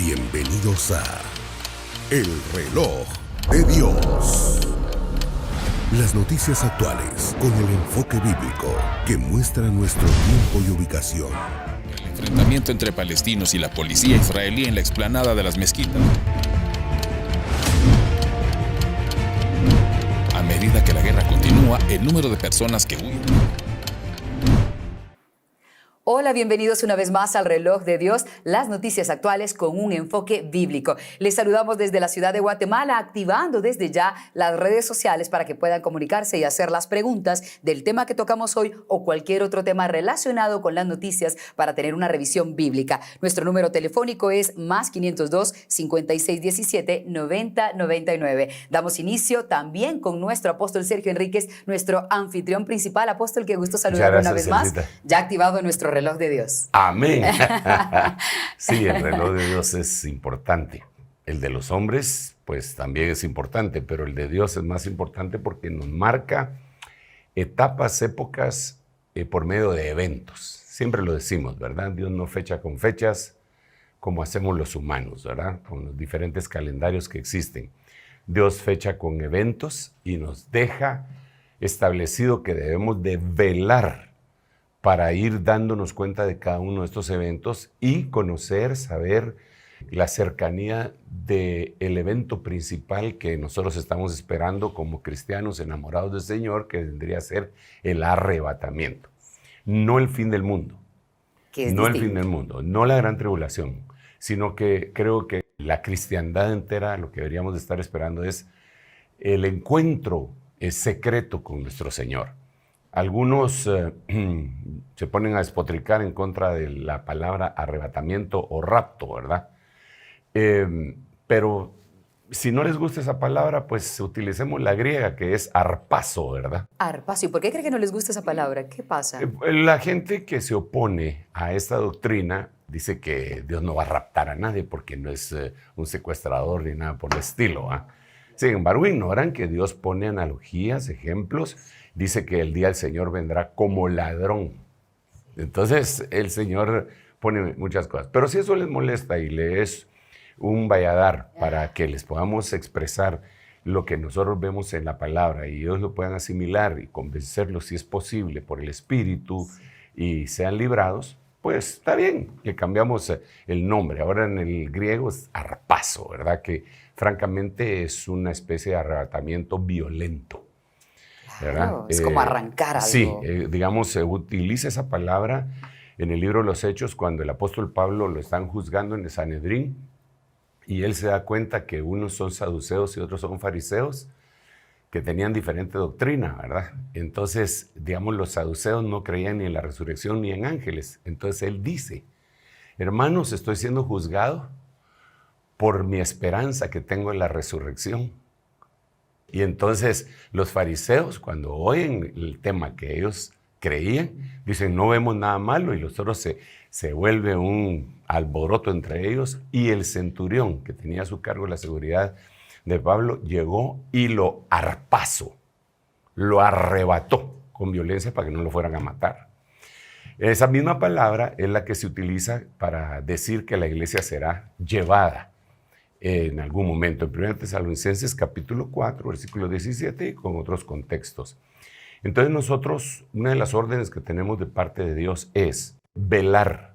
Bienvenidos a El Reloj de Dios. Las noticias actuales con el enfoque bíblico que muestra nuestro tiempo y ubicación. El enfrentamiento entre palestinos y la policía israelí en la explanada de las mezquitas. A medida que la guerra continúa, el número de personas que huyen. Hola, bienvenidos una vez más al Reloj de Dios, las noticias actuales con un enfoque bíblico. Les saludamos desde la ciudad de Guatemala, activando desde ya las redes sociales para que puedan comunicarse y hacer las preguntas del tema que tocamos hoy o cualquier otro tema relacionado con las noticias para tener una revisión bíblica. Nuestro número telefónico es +502 5617 9099. Damos inicio también con nuestro apóstol Sergio Enríquez, nuestro anfitrión principal. Apóstol, qué gusto saludarlo una vez más. Ya activado nuestro reloj de Dios. Amén. Sí, el reloj de Dios es importante. El de los hombres, pues también es importante, pero el de Dios es más importante porque nos marca etapas, épocas por medio de eventos. Siempre lo decimos, ¿verdad? Dios no fecha con fechas como hacemos los humanos, ¿verdad? Con los diferentes calendarios que existen. Dios fecha con eventos y nos deja establecido que debemos de velar para ir dándonos cuenta de cada uno de estos eventos y conocer, saber la cercanía del evento principal que nosotros estamos esperando como cristianos enamorados del Señor, que vendría a ser el arrebatamiento. No el fin del mundo, no el fin del mundo, no la gran tribulación, sino que creo que la cristiandad entera lo que deberíamos de estar esperando es el encuentro secreto con nuestro Señor. Algunos se ponen a despotricar en contra de la palabra arrebatamiento o rapto, ¿verdad? Pero si no les gusta esa palabra, pues utilicemos la griega, que es arpazo, ¿verdad? Arpazo. ¿Y por qué cree que no les gusta esa palabra? ¿Qué pasa? La gente que se opone a esta doctrina dice que Dios no va a raptar a nadie porque no es un secuestrador ni nada por el estilo, ¿ah? Sin embargo, ignoran que Dios pone analogías, ejemplos. Dice que el día del Señor vendrá como ladrón. Entonces, el Señor pone muchas cosas. Pero si eso les molesta y les es un valladar para que les podamos expresar lo que nosotros vemos en la palabra y ellos lo puedan asimilar y convencerlos, si es posible, por el Espíritu y sean librados, pues está bien, le cambiamos el nombre. Ahora en el griego es arpazo, ¿verdad? Que francamente es una especie de arrebatamiento violento. Claro, es como arrancar algo. Sí, digamos, se utiliza esa palabra en el libro de los Hechos cuando el apóstol Pablo lo están juzgando en el Sanedrín y él se da cuenta que unos son saduceos y otros son fariseos que tenían diferente doctrina, ¿verdad? Entonces, digamos, los saduceos no creían ni en la resurrección ni en ángeles. Entonces él dice, hermanos, estoy siendo juzgado por mi esperanza que tengo en la resurrección. Y entonces los fariseos, cuando oyen el tema que ellos creían, dicen, no vemos nada malo, y los otros se vuelve un alboroto entre ellos, y el centurión, que tenía a su cargo la seguridad de Pablo, llegó y lo arpazó, lo arrebató con violencia para que no lo fueran a matar. Esa misma palabra es la que se utiliza para decir que la iglesia será llevada en algún momento, en 1 Tesalonicenses capítulo 4, versículo 17, y con otros contextos. Entonces nosotros, una de las órdenes que tenemos de parte de Dios es velar,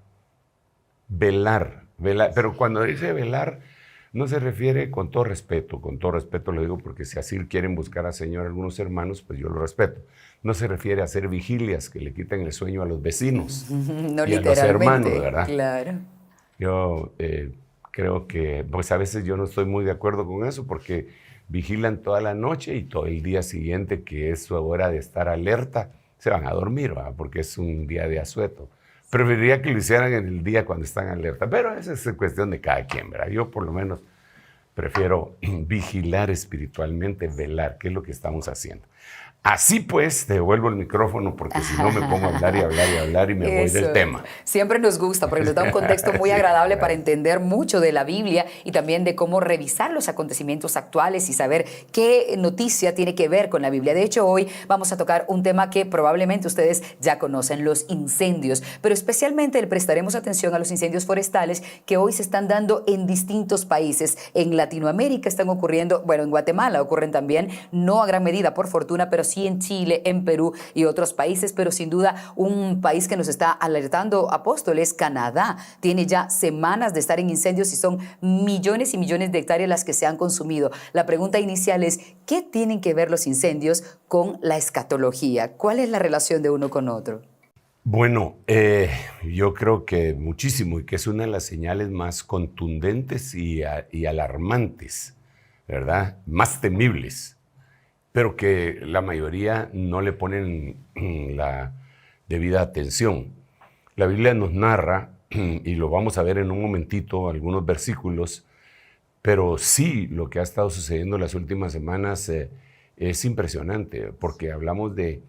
velar, velar. Pero cuando dice velar, no se refiere con todo respeto lo digo porque si así quieren buscar al Señor algunos hermanos, pues yo lo respeto. No se refiere a hacer vigilias que le quiten el sueño a los vecinos no y a los hermanos, ¿verdad? Claro. Yo creo que, pues a veces yo no estoy muy de acuerdo con eso porque vigilan toda la noche y todo el día siguiente, que es su hora de estar alerta, se van a dormir, ¿verdad? Porque es un día de asueto. Preferiría que lo hicieran en el día cuando están alerta, pero esa es cuestión de cada quien, ¿verdad? Yo por lo menos prefiero vigilar espiritualmente, velar, que es lo que estamos haciendo. Así pues, te devuelvo el micrófono porque si no me pongo a hablar y hablar y hablar y me voy del tema. Siempre nos gusta porque nos da un contexto muy agradable para entender mucho de la Biblia y también de cómo revisar los acontecimientos actuales y saber qué noticia tiene que ver con la Biblia. De hecho, hoy vamos a tocar un tema que probablemente ustedes ya conocen, los incendios, pero especialmente le prestaremos atención a los incendios forestales que hoy se están dando en distintos países. En Latinoamérica están ocurriendo, bueno, en Guatemala ocurren también, no a gran medida por fortuna, pero sí en Chile, en Perú y otros países, pero sin duda un país que nos está alertando, Apóstol, es Canadá. Tiene ya semanas de estar en incendios y son millones y millones de hectáreas las que se han consumido. La pregunta inicial es, ¿qué tienen que ver los incendios con la escatología? ¿Cuál es la relación de uno con otro? Bueno, yo creo que muchísimo y que es una de las señales más contundentes y alarmantes, ¿verdad? Más temibles, pero que la mayoría no le ponen la debida atención. La Biblia nos narra, y lo vamos a ver en un momentito, algunos versículos, pero sí lo que ha estado sucediendo en las últimas semanas es impresionante, porque hablamos de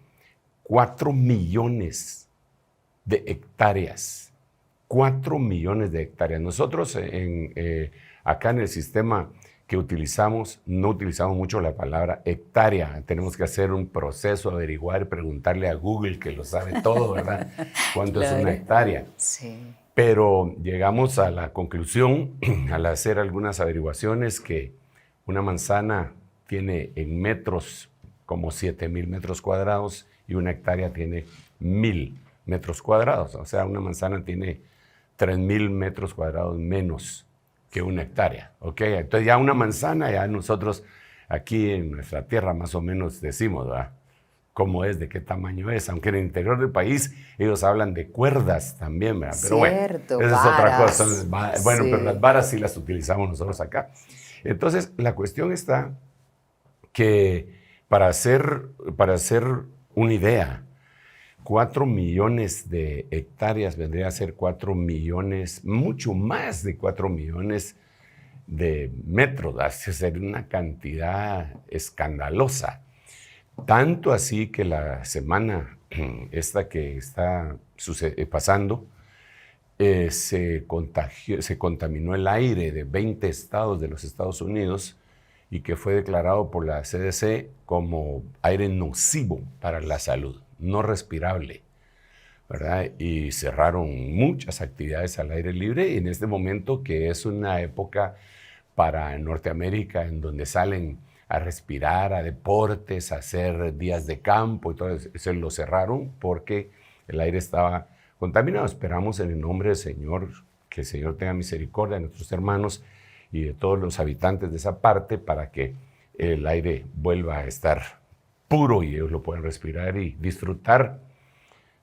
4 millones de hectáreas. 4 millones de hectáreas. Nosotros acá en el sistema que utilizamos, no utilizamos mucho la palabra hectárea. Tenemos que hacer un proceso, averiguar, preguntarle a Google, que lo sabe todo, ¿verdad? ¿Cuánto Claro. es una hectárea? Sí. Pero llegamos a la conclusión, al hacer algunas averiguaciones, que una manzana tiene en metros como 7,000 metros cuadrados y una hectárea tiene 1,000 metros cuadrados. O sea, una manzana tiene 3,000 metros cuadrados menos que una hectárea, ¿ok? Entonces ya una manzana, ya nosotros aquí en nuestra tierra más o menos decimos, ¿verdad? Cómo es, de qué tamaño es, aunque en el interior del país ellos hablan de cuerdas también, ¿verdad? Pero Cierto, bueno, esa es otra varas. cosa. Bueno, Sí. pero las varas sí las utilizamos nosotros acá. Entonces, la cuestión está que para hacer una idea, 4 millones de hectáreas vendría a ser 4 millones, mucho más de 4 millones de metros, sería una cantidad escandalosa. Tanto así que la semana esta que está pasando, se contaminó el aire de 20 estados de los Estados Unidos y que fue declarado por la CDC como aire nocivo para la salud, no respirable, ¿verdad? Y cerraron muchas actividades al aire libre y en este momento, que es una época para Norteamérica en donde salen a respirar, a deportes, a hacer días de campo y todo eso, se lo cerraron porque el aire estaba contaminado. Esperamos en el nombre del Señor, que el Señor tenga misericordia de nuestros hermanos y de todos los habitantes de esa parte para que el aire vuelva a estar puro y ellos lo puedan respirar y disfrutar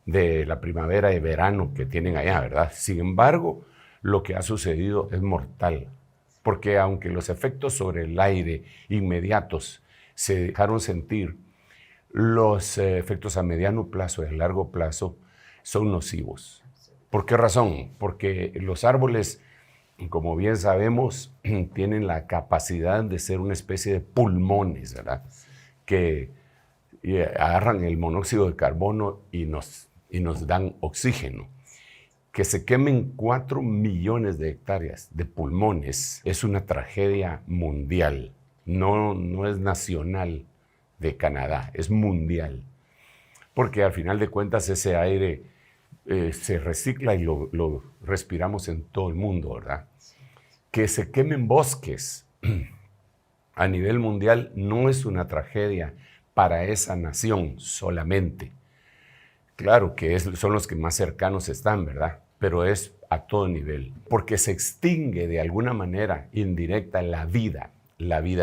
de la primavera y verano que tienen allá, ¿verdad? Sin embargo, lo que ha sucedido es mortal, porque aunque los efectos sobre el aire inmediatos se dejaron sentir, los efectos a mediano plazo y a largo plazo son nocivos. ¿Por qué razón? Porque los árboles, como bien sabemos, tienen la capacidad de ser una especie de pulmones, ¿verdad? Que agarran el monóxido de carbono y nos dan oxígeno. Que se quemen 4 millones de hectáreas de pulmones es una tragedia mundial. No es nacional de Canadá, es mundial. Porque al final de cuentas ese aire se recicla y lo respiramos en todo el mundo, ¿verdad? Que se quemen bosques a nivel mundial no es una tragedia para esa nación solamente. Claro que son los que más cercanos están, ¿verdad? Pero es a todo nivel, porque se extingue de alguna manera indirecta la vida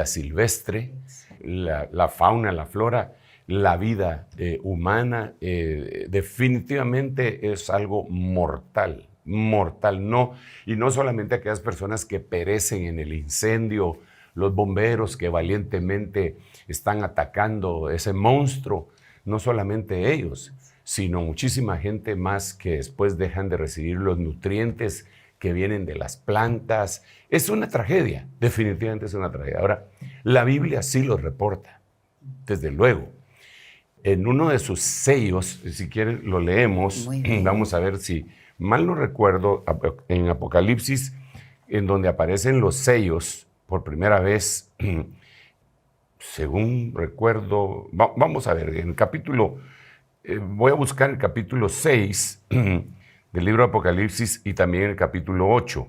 silvestre, la fauna, la flora, la vida humana, definitivamente es algo mortal, no, y no solamente aquellas personas que perecen en el incendio, los bomberos que valientemente están atacando ese monstruo, no solamente ellos, sino muchísima gente más que después dejan de recibir los nutrientes que vienen de las plantas. Es una tragedia, definitivamente es una tragedia. Ahora, la Biblia sí lo reporta, desde luego. en uno de sus sellos, si quieren lo leemos, vamos a ver si mal no recuerdo, en Apocalipsis, en donde aparecen los sellos por primera vez, según recuerdo, vamos a ver, en el capítulo, voy a buscar el capítulo 6 del libro de Apocalipsis y también el capítulo 8,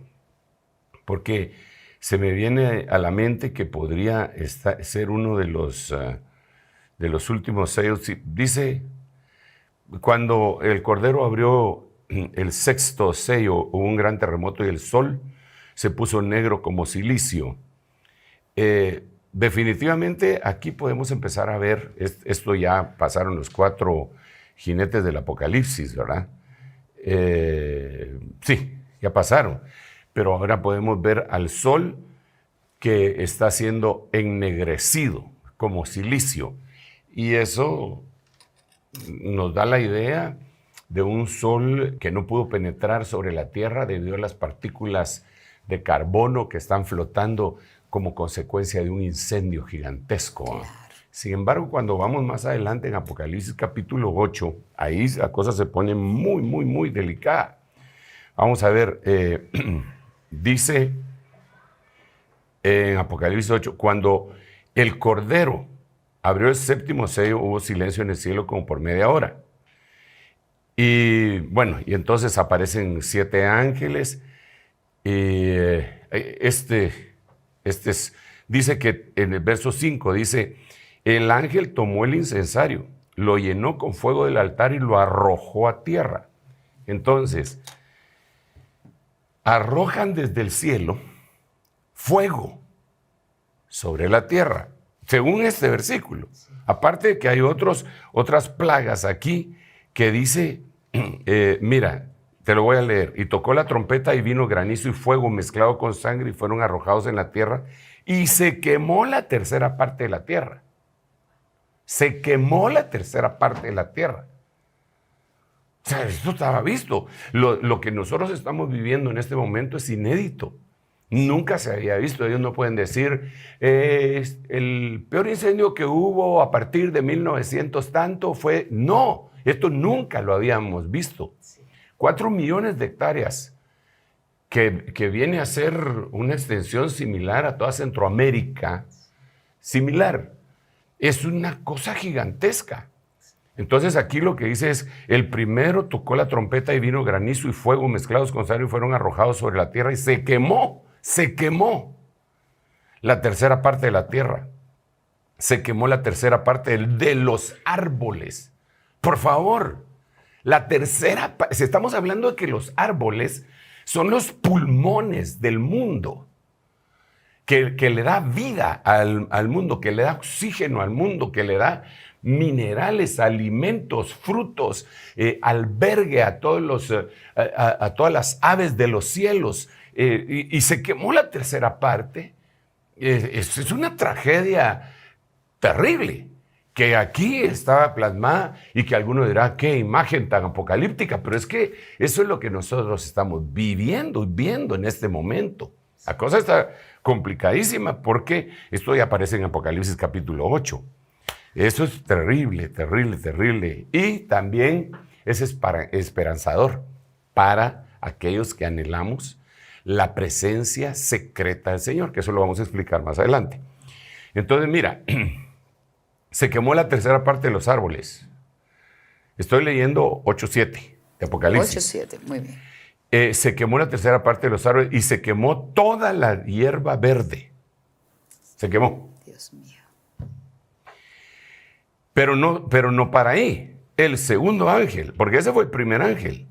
porque se me viene a la mente que podría ser uno de los últimos sellos. Dice, cuando el Cordero abrió el sexto sello, hubo un gran terremoto y el sol se puso negro como silicio. Definitivamente aquí podemos empezar a ver, esto ya pasaron los 4 jinetes del Apocalipsis, ¿verdad? Sí, ya pasaron, pero ahora podemos ver al sol que está siendo ennegrecido como silicio, y eso nos da la idea de un sol que no pudo penetrar sobre la tierra debido a las partículas de carbono que están flotando como consecuencia de un incendio gigantesco. Claro. Sin embargo, cuando vamos más adelante en Apocalipsis capítulo 8, ahí la cosa se pone muy, muy, muy delicada. Vamos a ver, dice en Apocalipsis 8, cuando el Cordero abrió el séptimo sello, hubo silencio en el cielo como por media hora. Y bueno, y entonces aparecen 7 ángeles. Y dice que en el verso 5 dice, el ángel tomó el incensario, lo llenó con fuego del altar y lo arrojó a tierra. Entonces, arrojan desde el cielo fuego sobre la tierra, según este versículo. Aparte de que hay otras plagas aquí que dice, mira, te lo voy a leer. Y tocó la trompeta y vino granizo y fuego mezclado con sangre y fueron arrojados en la tierra y se quemó la tercera parte de la tierra. Se quemó la tercera parte de la tierra. O sea, esto estaba visto. Lo que nosotros estamos viviendo en este momento es inédito. Nunca se había visto. Ellos no pueden decir, el peor incendio que hubo a partir de 1900 tanto fue... No, esto nunca lo habíamos visto. 4 millones de hectáreas, que viene a ser una extensión similar a toda Centroamérica, similar. Es una cosa gigantesca. Entonces aquí lo que dice es, el primero tocó la trompeta y vino granizo y fuego mezclados con sangre y fueron arrojados sobre la tierra y se quemó la tercera parte de la tierra. Se quemó la tercera parte de los árboles. Por favor. La tercera, si estamos hablando de que los árboles son los pulmones del mundo, que le da vida al mundo, que le da oxígeno al mundo, que le da minerales, alimentos, frutos, albergue a todas las aves de los cielos, y se quemó la tercera parte. Es una tragedia terrible, que aquí estaba plasmada y que alguno dirá, qué imagen tan apocalíptica, pero es que eso es lo que nosotros estamos viviendo y viendo en este momento. La cosa está complicadísima porque esto ya aparece en Apocalipsis capítulo 8. Eso es terrible, terrible, terrible. Y también es esperanzador para aquellos que anhelamos la presencia secreta del Señor, que eso lo vamos a explicar más adelante. Entonces, mira, se quemó la tercera parte de los árboles. Estoy leyendo 8:7 de Apocalipsis. 8:7, muy bien. Se quemó la tercera parte de los árboles y se quemó toda la hierba verde. Se quemó. Dios mío. Pero no para ahí. El segundo ángel, porque ese fue el primer ángel.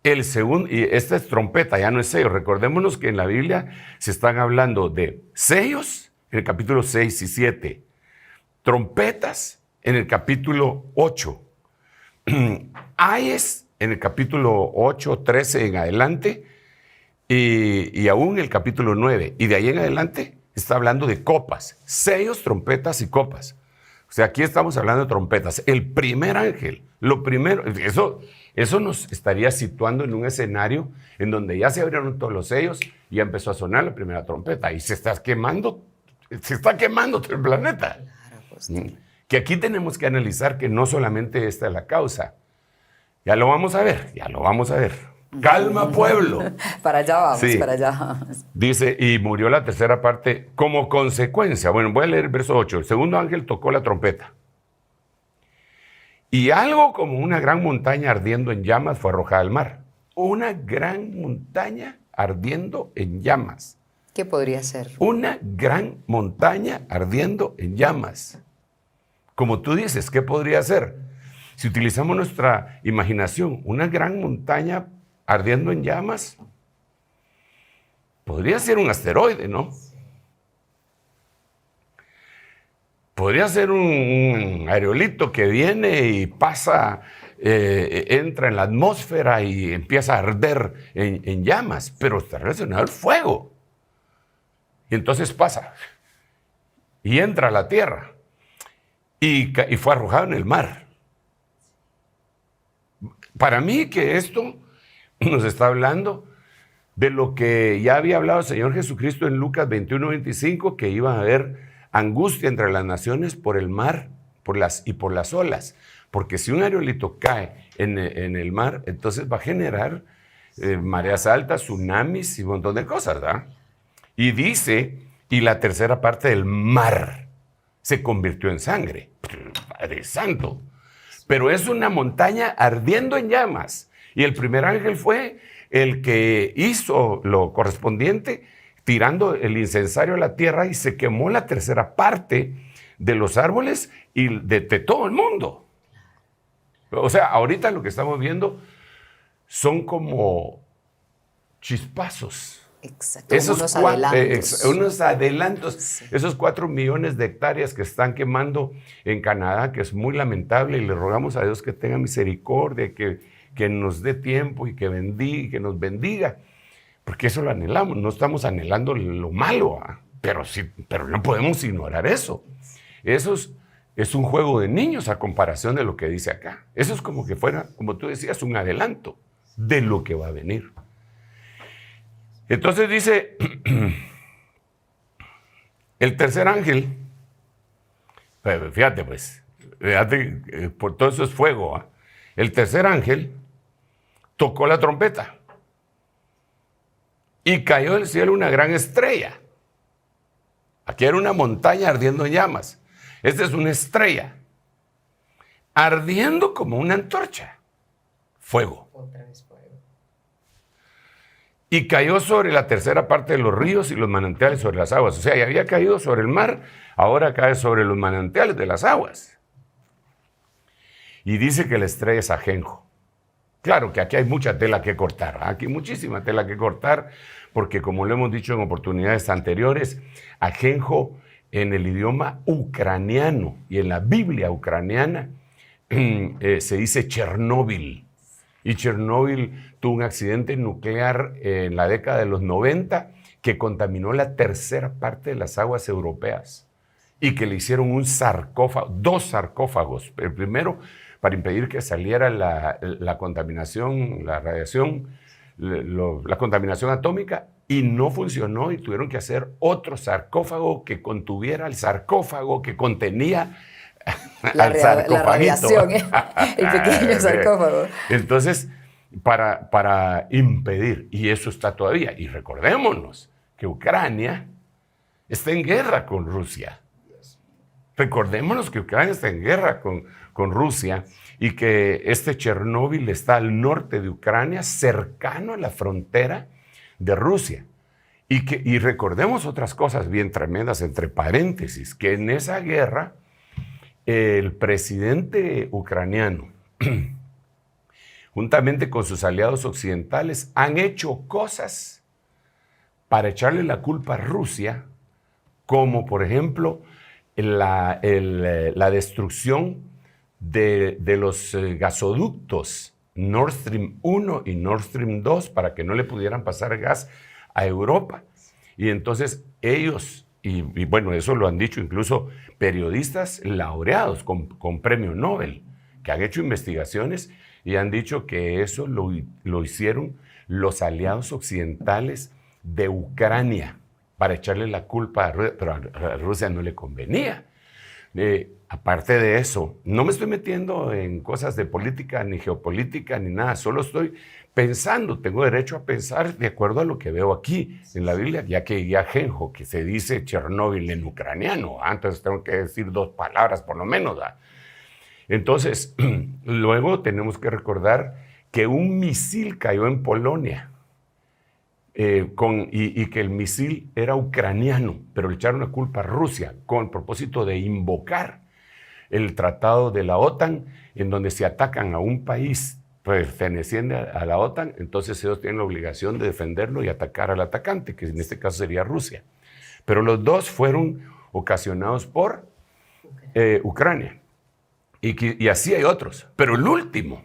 El segundo, y esta es trompeta, ya no es sello. Recordémonos que en la Biblia se están hablando de sellos en el capítulo 6 y 7. Trompetas en el capítulo 8. Ayes en el capítulo 8, 13 en adelante, y aún el capítulo 9. Y de ahí en adelante está hablando de copas, sellos, trompetas y copas. O sea, aquí estamos hablando de trompetas. El primer ángel, lo primero, eso nos estaría situando en un escenario en donde ya se abrieron todos los sellos y ya empezó a sonar la primera trompeta y se está quemando todo el planeta. Que aquí tenemos que analizar que no solamente esta es la causa. Ya lo vamos a ver, ya lo vamos a ver. Calma, pueblo. Para allá vamos, Sí. para allá vamos. Dice, y murió la tercera parte como consecuencia. Bueno, voy a leer el verso 8. El segundo ángel tocó la trompeta. Y algo como una gran montaña ardiendo en llamas fue arrojada al mar. Una gran montaña ardiendo en llamas. ¿Qué podría ser? Una gran montaña ardiendo en llamas. Como tú dices, ¿qué podría ser? Si utilizamos nuestra imaginación, una gran montaña ardiendo en llamas, podría ser un asteroide, ¿no? Podría ser un aerolito que viene y pasa, entra en la atmósfera y empieza a arder en llamas, pero está relacionado al fuego. Y entonces pasa y entra a la tierra y fue arrojado en el mar. Para mí que esto nos está hablando de lo que ya había hablado el Señor Jesucristo en Lucas 21:25, que iba a haber angustia entre las naciones por el mar por las olas. Porque si un aerolito cae en el mar, entonces va a generar mareas altas, tsunamis y un montón de cosas, ¿verdad? Y dice, y la tercera parte del mar se convirtió en sangre. Padre Santo. Pero es una montaña ardiendo en llamas. Y el primer ángel fue el que hizo lo correspondiente, tirando el incensario a la tierra, y se quemó la tercera parte de los árboles y de todo el mundo. O sea, ahorita lo que estamos viendo son como chispazos. Exacto, unos adelantos. Sí. Esos 4 millones de hectáreas que están quemando en Canadá, que es muy lamentable, y le rogamos a Dios que tenga misericordia, que nos dé tiempo y que nos bendiga, porque eso lo anhelamos. No estamos anhelando lo malo, pero no podemos ignorar eso. Eso es un juego de niños a comparación de lo que dice acá. Eso es como que fuera, como tú decías, un adelanto de lo que va a venir. Entonces dice, el tercer ángel, fíjate, por todo eso es fuego, ¿eh? El tercer ángel tocó la trompeta y cayó del cielo una gran estrella. Aquí era una montaña ardiendo en llamas. Esta es una estrella, ardiendo como una antorcha. Fuego. Otra vez fuego. Y cayó sobre la tercera parte de los ríos y los manantiales sobre las aguas. O sea, ya había caído sobre el mar, ahora cae sobre los manantiales de las aguas. Y dice que la estrella es ajenjo. Claro que aquí hay mucha tela que cortar, aquí hay muchísima tela que cortar, porque como lo hemos dicho en oportunidades anteriores, ajenjo en el idioma ucraniano y en la Biblia ucraniana se dice Chernóbil. Y Chernóbil tuvo un accidente nuclear en la década de los 90 que contaminó la tercera parte de las aguas europeas y que le hicieron un sarcófago, 2 sarcófagos. El primero para impedir que saliera la contaminación, la radiación, la contaminación atómica, y no funcionó y tuvieron que hacer otro sarcófago que contuviera el sarcófago que contenía la radiación, el pequeño sarcófago. Entonces, para impedir, y eso está todavía, y recordémonos que Ucrania está en guerra con Rusia. Recordémonos que Ucrania está en guerra con Rusia y que este Chernóbil está al norte de Ucrania, cercano a la frontera de Rusia. Y recordemos otras cosas bien tremendas, entre paréntesis, que en esa guerra el presidente ucraniano, juntamente con sus aliados occidentales, han hecho cosas para echarle la culpa a Rusia, como por ejemplo la destrucción de los gasoductos Nord Stream 1 y Nord Stream 2 para que no le pudieran pasar gas a Europa. Y entonces ellos, y bueno, eso lo han dicho incluso periodistas laureados con premio Nobel, que han hecho investigaciones y han dicho que eso lo hicieron los aliados occidentales de Ucrania para echarle la culpa a Rusia, pero a Rusia no le convenía. Aparte de eso, no me estoy metiendo en cosas de política, ni geopolítica, ni nada. Solo estoy pensando, tengo derecho a pensar de acuerdo a lo que veo aquí en la Biblia, ya que ya Ajenjo, que se dice Chernóbil en ucraniano, entonces tengo que decir 2 palabras por lo menos. Entonces, luego tenemos que recordar que un misil cayó en Polonia y que el misil era ucraniano, pero le echaron la culpa a Rusia con el propósito de invocar el tratado de la OTAN, en donde se atacan a un país perteneciente a la OTAN, entonces ellos tienen la obligación de defenderlo y atacar al atacante, que en este caso sería Rusia. Pero los dos fueron ocasionados por Ucrania. Y así hay otros. Pero el último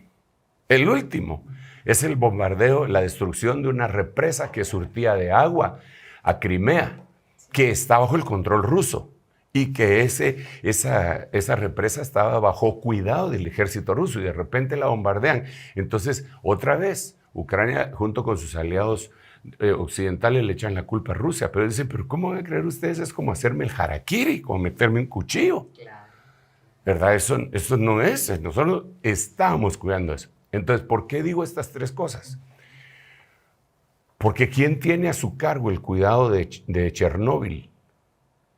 es el bombardeo, la destrucción de una represa que surtía de agua a Crimea, que está bajo el control ruso. Y que esa represa estaba bajo cuidado del ejército ruso y de repente la bombardean. Entonces, otra vez, Ucrania, junto con sus aliados occidentales, le echan la culpa a Rusia. Pero dicen, ¿pero cómo van a creer ustedes? Es como hacerme el harakiri, como meterme un cuchillo. Claro. ¿Verdad? Eso no es. Nosotros estamos cuidando eso. Entonces, ¿por qué digo estas 3 cosas? Porque ¿quién tiene a su cargo el cuidado de Chernóbil?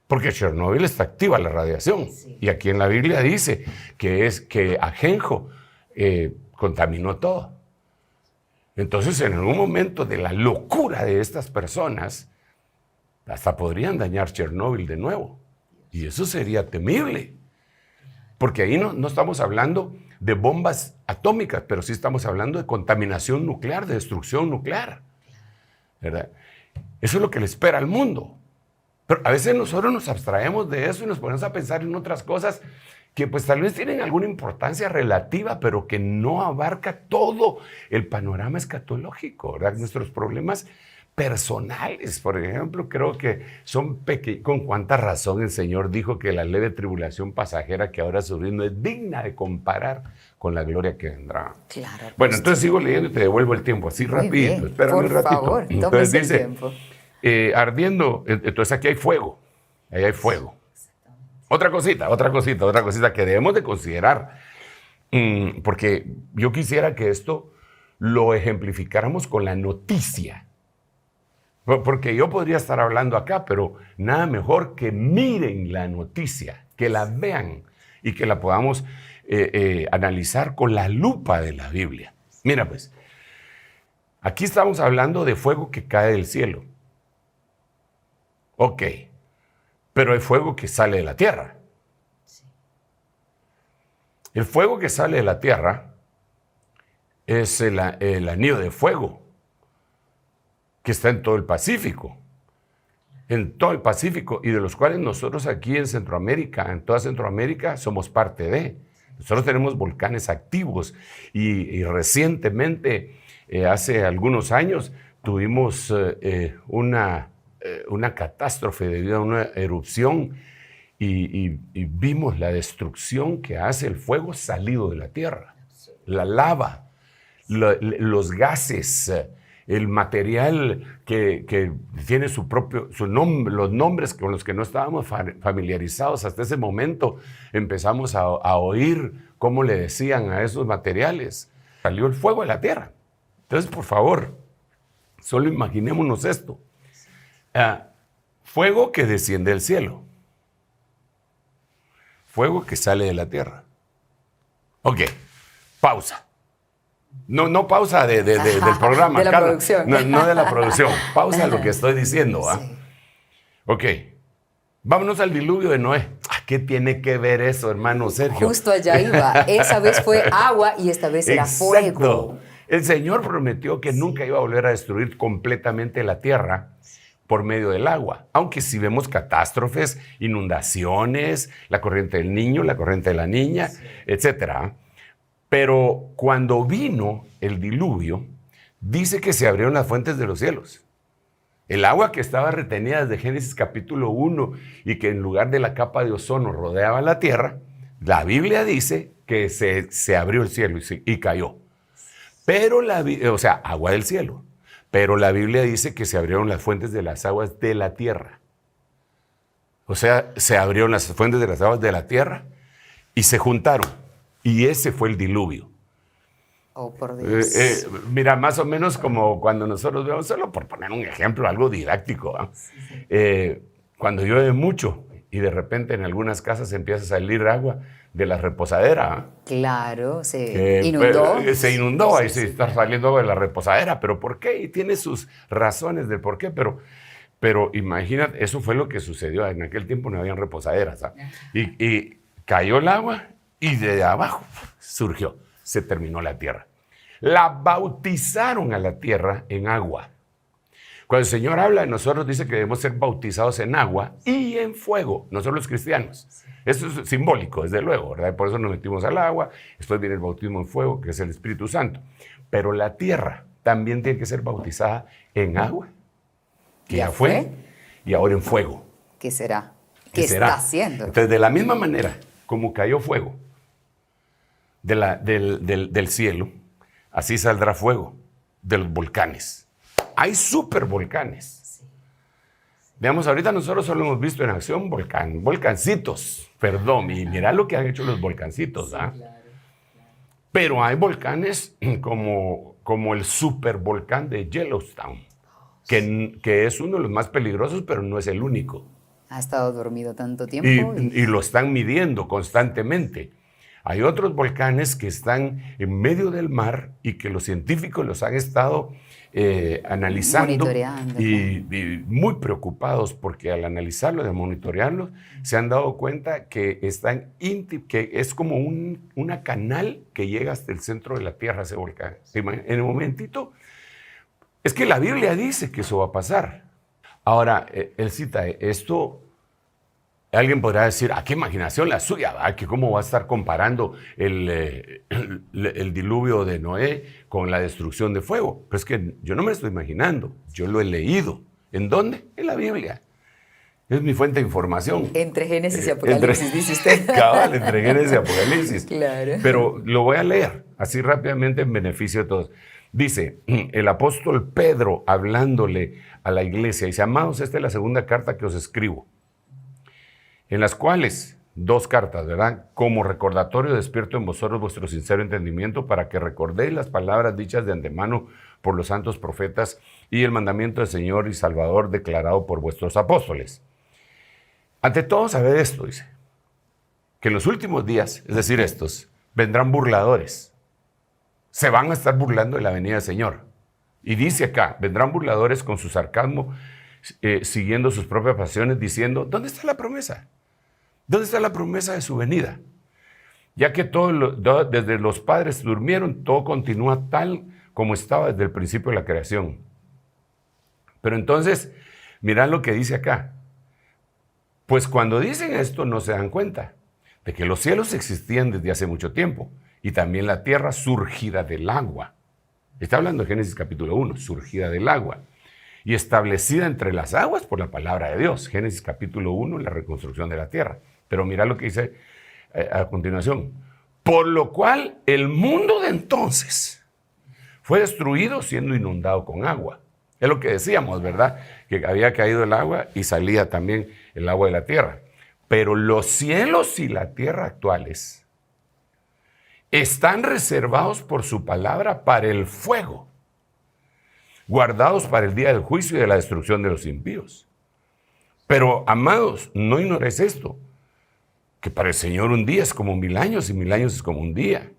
Porque Chernóbil está activa la radiación. Sí. Y aquí en la Biblia dice que Ajenjo contaminó todo. Entonces, en algún momento de la locura de estas personas, hasta podrían dañar Chernóbil de nuevo. Y eso sería temible. Porque ahí no estamos hablando de bombas atómicas, pero sí estamos hablando de contaminación nuclear, de destrucción nuclear. ¿Verdad? Eso es lo que le espera al mundo. Pero a veces nosotros nos abstraemos de eso y nos ponemos a pensar en otras cosas que pues tal vez tienen alguna importancia relativa, pero que no abarca todo el panorama escatológico, ¿verdad? Nuestros problemas personales, por ejemplo, creo que son pequeños. Con cuánta razón el Señor dijo que la leve tribulación pasajera que ahora sufrimos es digna de comparar con la gloria que vendrá. Claro. Bueno, entonces sigo leyendo y te devuelvo el tiempo, así rapidito. Espérame un ratito. Por favor, entonces dice, el tiempo. Ardiendo, entonces aquí hay fuego, ahí hay fuego. Otra cosita que debemos de considerar, porque yo quisiera que esto lo ejemplificáramos con la noticia. Porque yo podría estar hablando acá, pero nada mejor que miren la noticia, que la vean y que la podamos analizar con la lupa de la Biblia. Mira pues, aquí estamos hablando de fuego que cae del cielo. Ok, pero hay fuego que sale de la tierra. El fuego que sale de la tierra es el anillo de fuego que está en todo el Pacífico. En todo el Pacífico, y de los cuales nosotros aquí en Centroamérica, en toda Centroamérica, somos parte de. Nosotros tenemos volcanes activos y recientemente, hace algunos años, tuvimos una catástrofe debido a una erupción y vimos la destrucción que hace el fuego salido de la tierra, la lava, los gases, el material que tiene su nombre, los nombres con los que no estábamos familiarizados hasta ese momento. Empezamos a oír cómo le decían a esos materiales. Salió el fuego de la tierra. Entonces, por favor, solo imaginémonos esto. Fuego que desciende del cielo. Fuego que sale de la tierra. Ok, pausa. No pausa del programa. De la producción. No de la producción. Pausa lo que estoy diciendo. Sí. Ok, vámonos al diluvio de Noé. ¿Qué tiene que ver eso, hermano Sergio? Justo allá iba. Esa vez fue agua y esta vez era fuego. El Señor prometió que nunca iba a volver a destruir completamente la tierra por medio del agua. Aunque si vemos catástrofes, inundaciones, la corriente del niño, la corriente de la niña, etcétera. Pero cuando vino el diluvio, dice que se abrieron las fuentes de los cielos. El agua que estaba retenida desde Génesis capítulo 1 y que en lugar de la capa de ozono rodeaba la tierra, la Biblia dice que se abrió el cielo y cayó. Pero agua del cielo. Pero la Biblia dice que se abrieron las fuentes de las aguas de la tierra. O sea, se abrieron las fuentes de las aguas de la tierra y se juntaron. Y ese fue el diluvio. Oh, por Dios. Mira, más o menos como cuando nosotros vemos, solo por poner un ejemplo, algo didáctico, ¿eh? Sí. Cuando llueve mucho y de repente en algunas casas empieza a salir agua de la reposadera. ¿Eh? Claro, se inundó. Se inundó, sí, ahí se está saliendo agua de la reposadera. ¿Pero por qué? Y tiene sus razones del por qué, pero imagínate, eso fue lo que sucedió. En aquel tiempo no habían reposaderas. ¿Ah? Y cayó el agua y de abajo surgió. Se terminó la tierra. La bautizaron a la tierra en agua. Cuando el Señor habla de nosotros, dice que debemos ser bautizados en agua y en fuego, nosotros los cristianos. Eso es simbólico, desde luego, ¿verdad? Por eso nos metimos al agua, después viene el bautismo en fuego, que es el Espíritu Santo. Pero la tierra también tiene que ser bautizada en agua, que ya fue, y ahora en fuego. ¿Qué será? ¿Qué está haciendo? Entonces, de la misma manera como cayó fuego del cielo, así saldrá fuego de los volcanes. Hay supervolcanes. Veamos, ahorita nosotros solo hemos visto en acción volcancitos, perdón, y mirá lo que han hecho los volcancitos, ¿ah? Claro. Pero hay volcanes como el supervolcán de Yellowstone, que es uno de los más peligrosos, pero no es el único. Ha estado dormido tanto tiempo. Y lo están midiendo constantemente. Hay otros volcanes que están en medio del mar y que los científicos los han estado analizando y muy preocupados porque al analizarlos, al monitorearlos, se han dado cuenta que que es como una canal que llega hasta el centro de la Tierra, ese volcán. En el momentito, es que la Biblia dice que eso va a pasar. Ahora, él cita esto. Alguien podrá decir, ¿a qué imaginación la suya? ¿Va? ¿Que cómo va a estar comparando el diluvio de Noé con la destrucción de fuego? Pero es que yo no me lo estoy imaginando, yo lo he leído. ¿En dónde? En la Biblia. Es mi fuente de información. Entre Génesis y Apocalipsis, dice usted. Cabal, entre Génesis y Apocalipsis. Claro. Pero lo voy a leer así rápidamente en beneficio de todos. Dice, el apóstol Pedro hablándole a la iglesia, dice, amados, esta es la segunda carta que os escribo, en las cuales, 2 cartas, ¿verdad? Como recordatorio despierto en vosotros vuestro sincero entendimiento para que recordéis las palabras dichas de antemano por los santos profetas y el mandamiento del Señor y Salvador declarado por vuestros apóstoles. Ante todo, sabed esto, dice, que en los últimos días, es decir, estos, vendrán burladores. Se van a estar burlando de la venida del Señor. Y dice acá, vendrán burladores con su sarcasmo, siguiendo sus propias pasiones, diciendo, ¿dónde está la promesa? ¿Dónde está la promesa de su venida? Ya que desde los padres durmieron, todo continúa tal como estaba desde el principio de la creación. Pero entonces, mirad lo que dice acá. Pues cuando dicen esto no se dan cuenta de que los cielos existían desde hace mucho tiempo y también la tierra surgida del agua. Está hablando de Génesis capítulo 1, surgida del agua. Y establecida entre las aguas por la palabra de Dios. Génesis capítulo 1, la reconstrucción de la tierra. Pero mira lo que dice a continuación. Por lo cual el mundo de entonces fue destruido siendo inundado con agua. Es lo que decíamos, ¿verdad? Que había caído el agua y salía también el agua de la tierra. Pero los cielos y la tierra actuales están reservados por su palabra para el fuego, guardados para el día del juicio y de la destrucción de los impíos. Pero, amados, no ignoréis esto, que para el Señor un día es como 1000 años y 1000 años es como un día.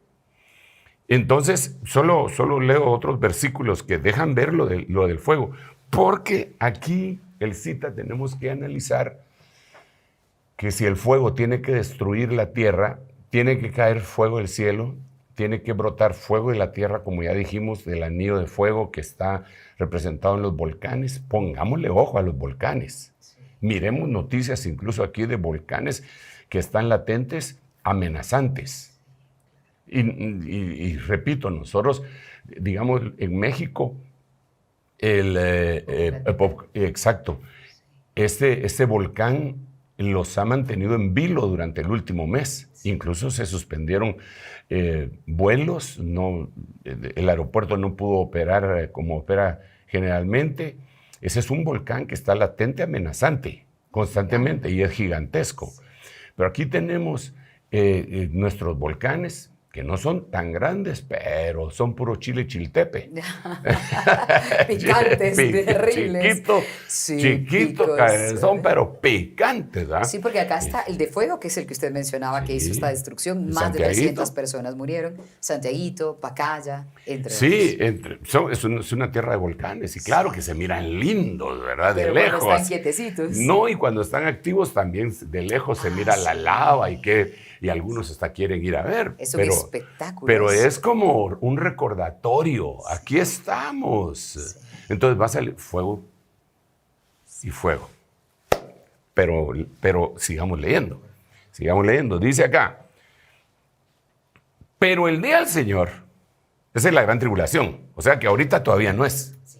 Entonces, solo leo otros versículos que dejan ver lo del fuego, porque aquí, el cita, tenemos que analizar que si el fuego tiene que destruir la tierra, tiene que caer fuego del cielo, tiene que brotar fuego de la tierra, como ya dijimos, del anillo de fuego que está representado en los volcanes. Pongámosle ojo a los volcanes. Miremos noticias incluso aquí de volcanes que están latentes, amenazantes. Y repito, nosotros, digamos, en México, exacto, este volcán los ha mantenido en vilo durante el último mes. Incluso se suspendieron vuelos, el aeropuerto no pudo operar como opera generalmente. Ese es un volcán que está latente, amenazante. constantemente y es gigantesco. Pero aquí tenemos nuestros volcanes, que no son tan grandes, pero son puro chile chiltepe. Picantes, terribles. Chiquito, son pero picantes, ¿verdad? Sí, porque acá está el de fuego, que es el que usted mencionaba, que hizo esta destrucción. Más de 300 personas murieron. Santiaguito, Pacaya, entre otros. Es una tierra de volcanes. Y claro que se miran lindos, ¿verdad? Pero de lejos. cuando están quietecitos. No, y cuando están activos también de lejos se mira la lava y algunos hasta quieren ir a ver. Es un espectáculo. Pero es como un recordatorio. Sí. Aquí estamos. Sí. Entonces va a salir fuego y fuego. Pero sigamos leyendo. Sigamos leyendo. Dice acá, pero el día del Señor, esa es la gran tribulación. O sea que ahorita todavía no es. Sí.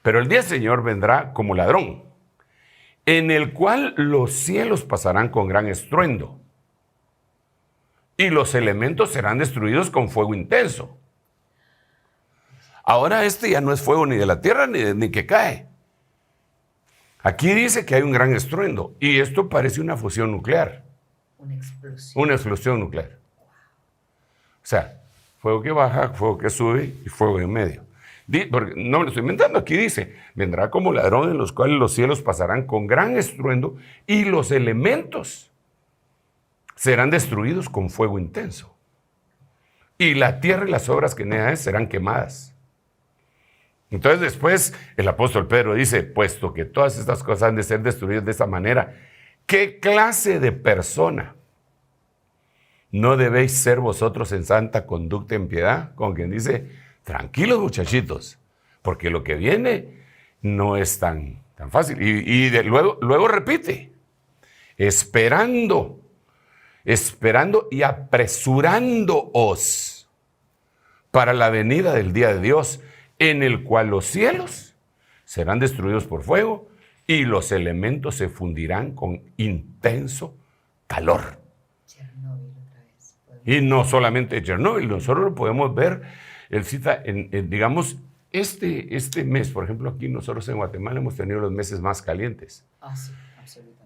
Pero el día del Señor vendrá como ladrón, en el cual los cielos pasarán con gran estruendo. Y los elementos serán destruidos con fuego intenso. Ahora ya no es fuego ni de la tierra ni que cae. Aquí dice que hay un gran estruendo. Y esto parece una fusión nuclear. Una explosión. Una explosión nuclear. O sea, fuego que baja, fuego que sube y fuego en medio. Porque no me lo estoy inventando. Aquí dice, vendrá como ladrón en los cuales los cielos pasarán con gran estruendo y los elementos serán destruidos con fuego intenso. Y la tierra y las obras que en ella serán quemadas. Entonces después el apóstol Pedro dice, puesto que todas estas cosas han de ser destruidas de esta manera, ¿qué clase de persona no debéis ser vosotros en santa conducta y en piedad? Con quien dice, tranquilos muchachitos, porque lo que viene no es tan fácil. Luego repite, esperando y apresurándoos para la venida del día de Dios, en el cual los cielos serán destruidos por fuego y los elementos se fundirán con intenso calor. Chernobyl otra vez. Y no solamente Chernobyl, nosotros lo podemos ver, él cita, digamos, este mes, por ejemplo, aquí nosotros en Guatemala hemos tenido los meses más calientes. Sí, absolutamente.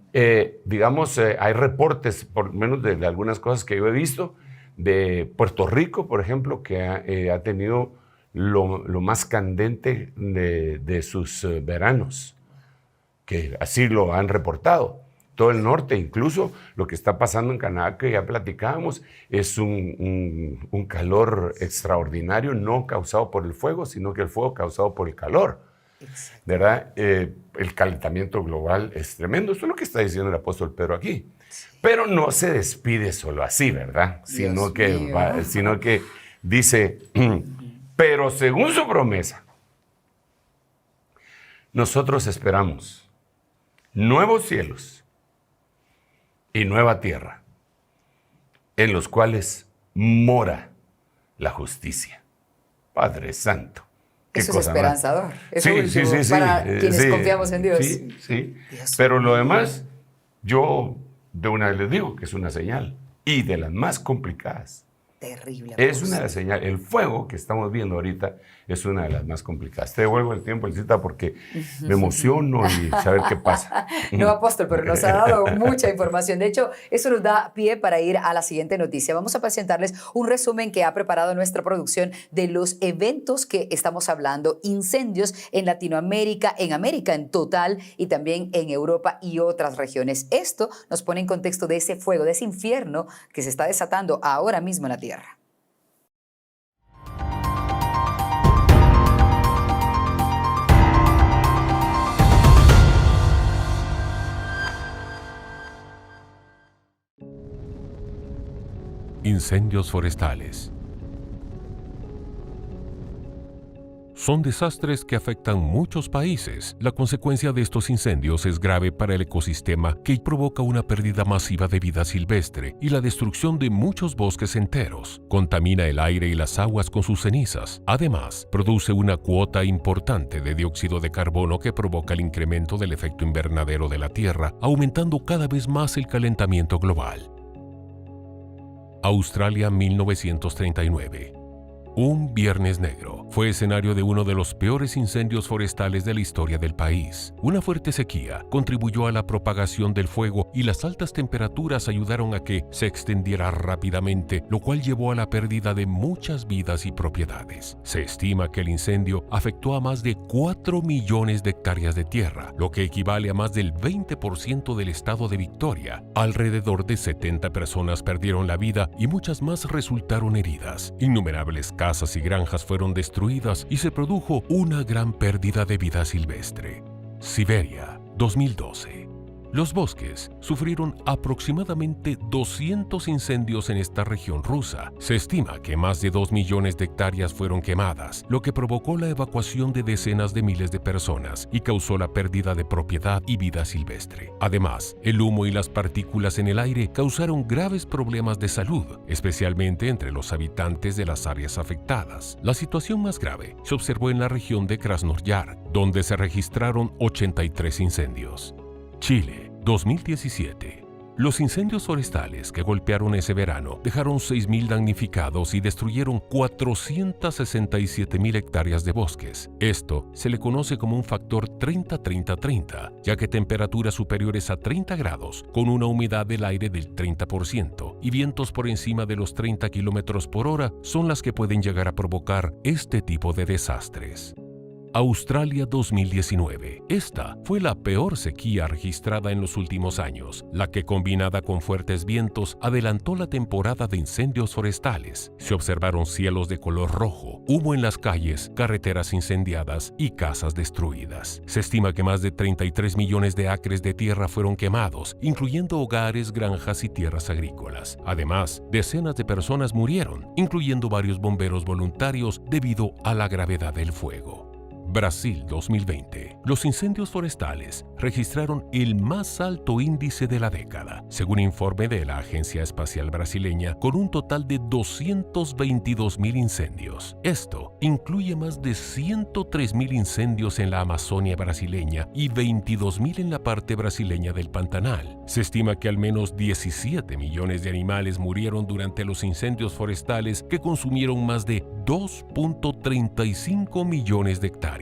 Hay reportes, por lo menos de algunas cosas que yo he visto, de Puerto Rico, por ejemplo, que ha tenido lo más candente de sus veranos, que así lo han reportado. Todo el norte, incluso lo que está pasando en Canadá, que ya platicábamos, es un calor extraordinario, no causado por el fuego, sino que el fuego causado por el calor. Exacto. ¿Verdad? El calentamiento global es tremendo. Eso es lo que está diciendo el apóstol Pedro aquí. Sí. Pero no se despide solo así, ¿verdad? Sino que dice, pero según su promesa, nosotros esperamos nuevos cielos y nueva tierra, en los cuales mora la justicia. Padre Santo. Eso es esperanzador. Sí. Para quienes confiamos en Dios. Sí. Pero lo demás, yo de una vez les digo que es una señal. Y de las más complicadas. Terrible. Es una de las señales. El fuego que estamos viendo ahorita es una de las más complicadas. Te devuelvo el tiempo, Elisita, porque me emociono y saber qué pasa. No, apóstol, pero nos ha dado mucha información. De hecho, eso nos da pie para ir a la siguiente noticia. Vamos a presentarles un resumen que ha preparado nuestra producción de los eventos que estamos hablando. Incendios en Latinoamérica, en América en total y también en Europa y otras regiones. Esto nos pone en contexto de ese fuego, de ese infierno que se está desatando ahora mismo en la tierra. Incendios forestales. Son desastres que afectan muchos países. La consecuencia de estos incendios es grave para el ecosistema, que provoca una pérdida masiva de vida silvestre y la destrucción de muchos bosques enteros. Contamina el aire y las aguas con sus cenizas. Además, produce una cuota importante de dióxido de carbono que provoca el incremento del efecto invernadero de la Tierra, aumentando cada vez más el calentamiento global. Australia, 1939. Un viernes negro fue escenario de uno de los peores incendios forestales de la historia del país. Una fuerte sequía contribuyó a la propagación del fuego y las altas temperaturas ayudaron a que se extendiera rápidamente, lo cual llevó a la pérdida de muchas vidas y propiedades. Se estima que el incendio afectó a más de 4 millones de hectáreas de tierra, lo que equivale a más del 20% del estado de Victoria. Alrededor de 70 personas perdieron la vida y muchas más resultaron heridas. Innumerables casas y granjas fueron destruidas y se produjo una gran pérdida de vida silvestre. Siberia, 2012. Los bosques sufrieron aproximadamente 200 incendios en esta región rusa. Se estima que más de 2 millones de hectáreas fueron quemadas, lo que provocó la evacuación de decenas de miles de personas y causó la pérdida de propiedad y vida silvestre. Además, el humo y las partículas en el aire causaron graves problemas de salud, especialmente entre los habitantes de las áreas afectadas. La situación más grave se observó en la región de Krasnoyarsk, donde se registraron 83 incendios. Chile, 2017. Los incendios forestales que golpearon ese verano dejaron 6.000 damnificados y destruyeron 467.000 hectáreas de bosques. Esto se le conoce como un factor 30-30-30, ya que temperaturas superiores a 30 grados, con una humedad del aire del 30% y vientos por encima de los 30 km por hora son las que pueden llegar a provocar este tipo de desastres. Australia 2019. Esta fue la peor sequía registrada en los últimos años, la que combinada con fuertes vientos adelantó la temporada de incendios forestales. Se observaron cielos de color rojo, humo en las calles, carreteras incendiadas y casas destruidas. Se estima que más de 33 millones de acres de tierra fueron quemados, incluyendo hogares, granjas y tierras agrícolas. Además, decenas de personas murieron, incluyendo varios bomberos voluntarios debido a la gravedad del fuego. Brasil 2020. Los incendios forestales registraron el más alto índice de la década, según informe de la Agencia Espacial Brasileña, con un total de 222.000 incendios. Esto incluye más de 103.000 incendios en la Amazonia brasileña y 22.000 en la parte brasileña del Pantanal. Se estima que al menos 17 millones de animales murieron durante los incendios forestales que consumieron más de 2.35 millones de hectáreas.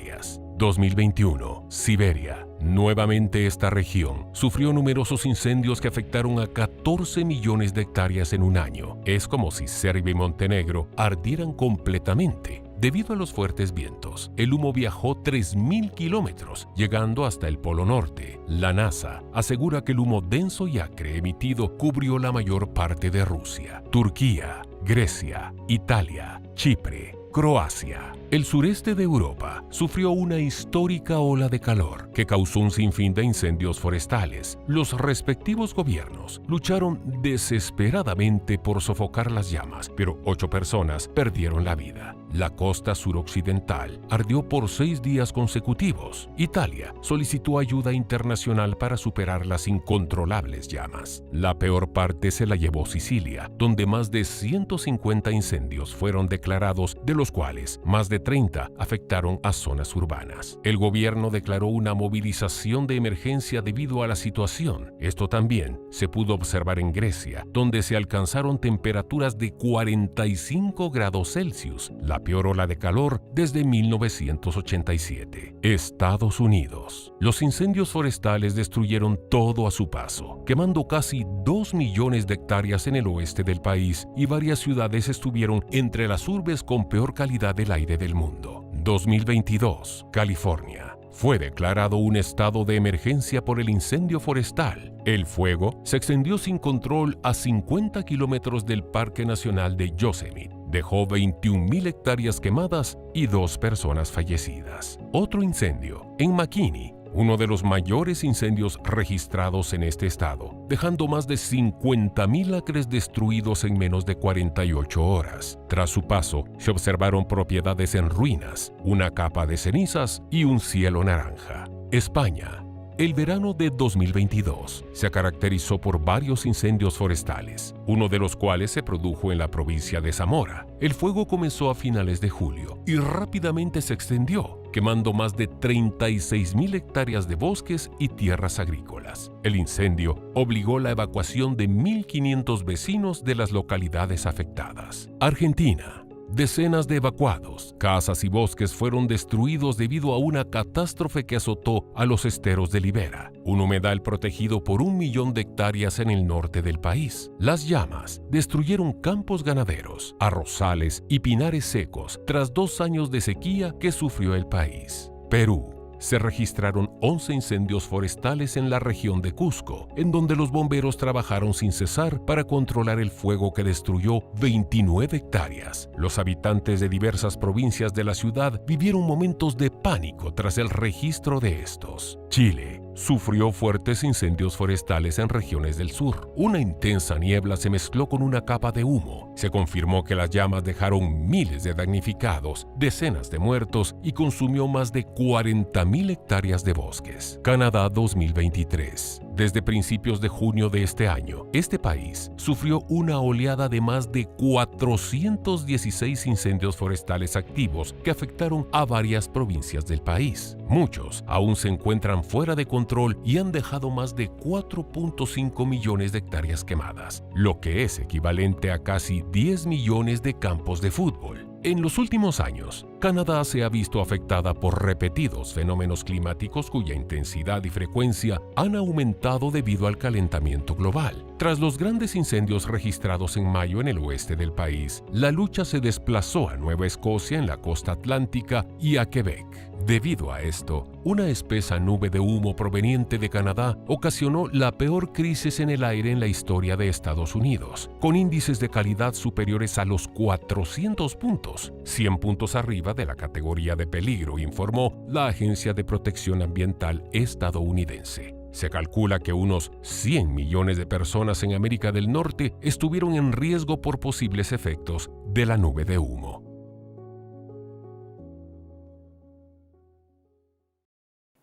2021. Siberia. Nuevamente esta región sufrió numerosos incendios que afectaron a 14 millones de hectáreas en un año. Es como si Serbia y Montenegro ardieran completamente. Debido a los fuertes vientos, el humo viajó 3.000 kilómetros, llegando hasta el Polo Norte. La NASA asegura que el humo denso y acre emitido cubrió la mayor parte de Rusia, Turquía, Grecia, Italia, Chipre, Croacia. El sureste de Europa sufrió una histórica ola de calor que causó un sinfín de incendios forestales. Los respectivos gobiernos lucharon desesperadamente por sofocar las llamas, pero 8 personas perdieron la vida. La costa suroccidental ardió por 6 días consecutivos. Italia solicitó ayuda internacional para superar las incontrolables llamas. La peor parte se la llevó Sicilia, donde más de 150 incendios fueron declarados, de los cuales más de 30 afectaron a zonas urbanas. El gobierno declaró una movilización de emergencia debido a la situación. Esto también se pudo observar en Grecia, donde se alcanzaron temperaturas de 45 grados Celsius, la peor ola de calor desde 1987. Estados Unidos. Los incendios forestales destruyeron todo a su paso, quemando casi 2 millones de hectáreas en el oeste del país, y varias ciudades estuvieron entre las urbes con peor calidad del aire del mundo. 2022. California. Fue declarado un estado de emergencia por el incendio forestal. El fuego se extendió sin control a 50 kilómetros del Parque Nacional de Yosemite. Dejó 21.000 hectáreas quemadas y 2 personas fallecidas. Otro incendio en McKinney, uno de los mayores incendios registrados en este estado, dejando más de 50.000 acres destruidos en menos de 48 horas. Tras su paso, se observaron propiedades en ruinas, una capa de cenizas y un cielo naranja. España. El verano de 2022 se caracterizó por varios incendios forestales, uno de los cuales se produjo en la provincia de Zamora. El fuego comenzó a finales de julio y rápidamente se extendió, quemando más de 36.000 hectáreas de bosques y tierras agrícolas. El incendio obligó la evacuación de 1.500 vecinos de las localidades afectadas. Argentina. Decenas de evacuados, casas y bosques fueron destruidos debido a una catástrofe que azotó a los esteros de Libera, un humedal protegido por 1 millón de hectáreas en el norte del país. Las llamas destruyeron campos ganaderos, arrozales y pinares secos tras 2 años de sequía que sufrió el país. Perú. Se registraron 11 incendios forestales en la región de Cusco, en donde los bomberos trabajaron sin cesar para controlar el fuego que destruyó 29 hectáreas. Los habitantes de diversas provincias de la ciudad vivieron momentos de pánico tras el registro de estos. Chile sufrió fuertes incendios forestales en regiones del sur. Una intensa niebla se mezcló con una capa de humo. Se confirmó que las llamas dejaron miles de damnificados, decenas de muertos y consumió más de 40.000 hectáreas de bosques. Canadá 2023. Desde principios de junio de este año, este país sufrió una oleada de más de 416 incendios forestales activos que afectaron a varias provincias del país. Muchos aún se encuentran fuera de control y han dejado más de 4.5 millones de hectáreas quemadas, lo que es equivalente a casi 10 millones de campos de fútbol. En los últimos años, Canadá se ha visto afectada por repetidos fenómenos climáticos cuya intensidad y frecuencia han aumentado debido al calentamiento global. Tras los grandes incendios registrados en mayo en el oeste del país, la lucha se desplazó a Nueva Escocia en la costa atlántica y a Quebec. Debido a esto, una espesa nube de humo proveniente de Canadá ocasionó la peor crisis en el aire en la historia de Estados Unidos, con índices de calidad superiores a los 400 puntos, 100 puntos arriba de la categoría de peligro, informó la Agencia de Protección Ambiental estadounidense. Se calcula que unos 100 millones de personas en América del Norte estuvieron en riesgo por posibles efectos de la nube de humo.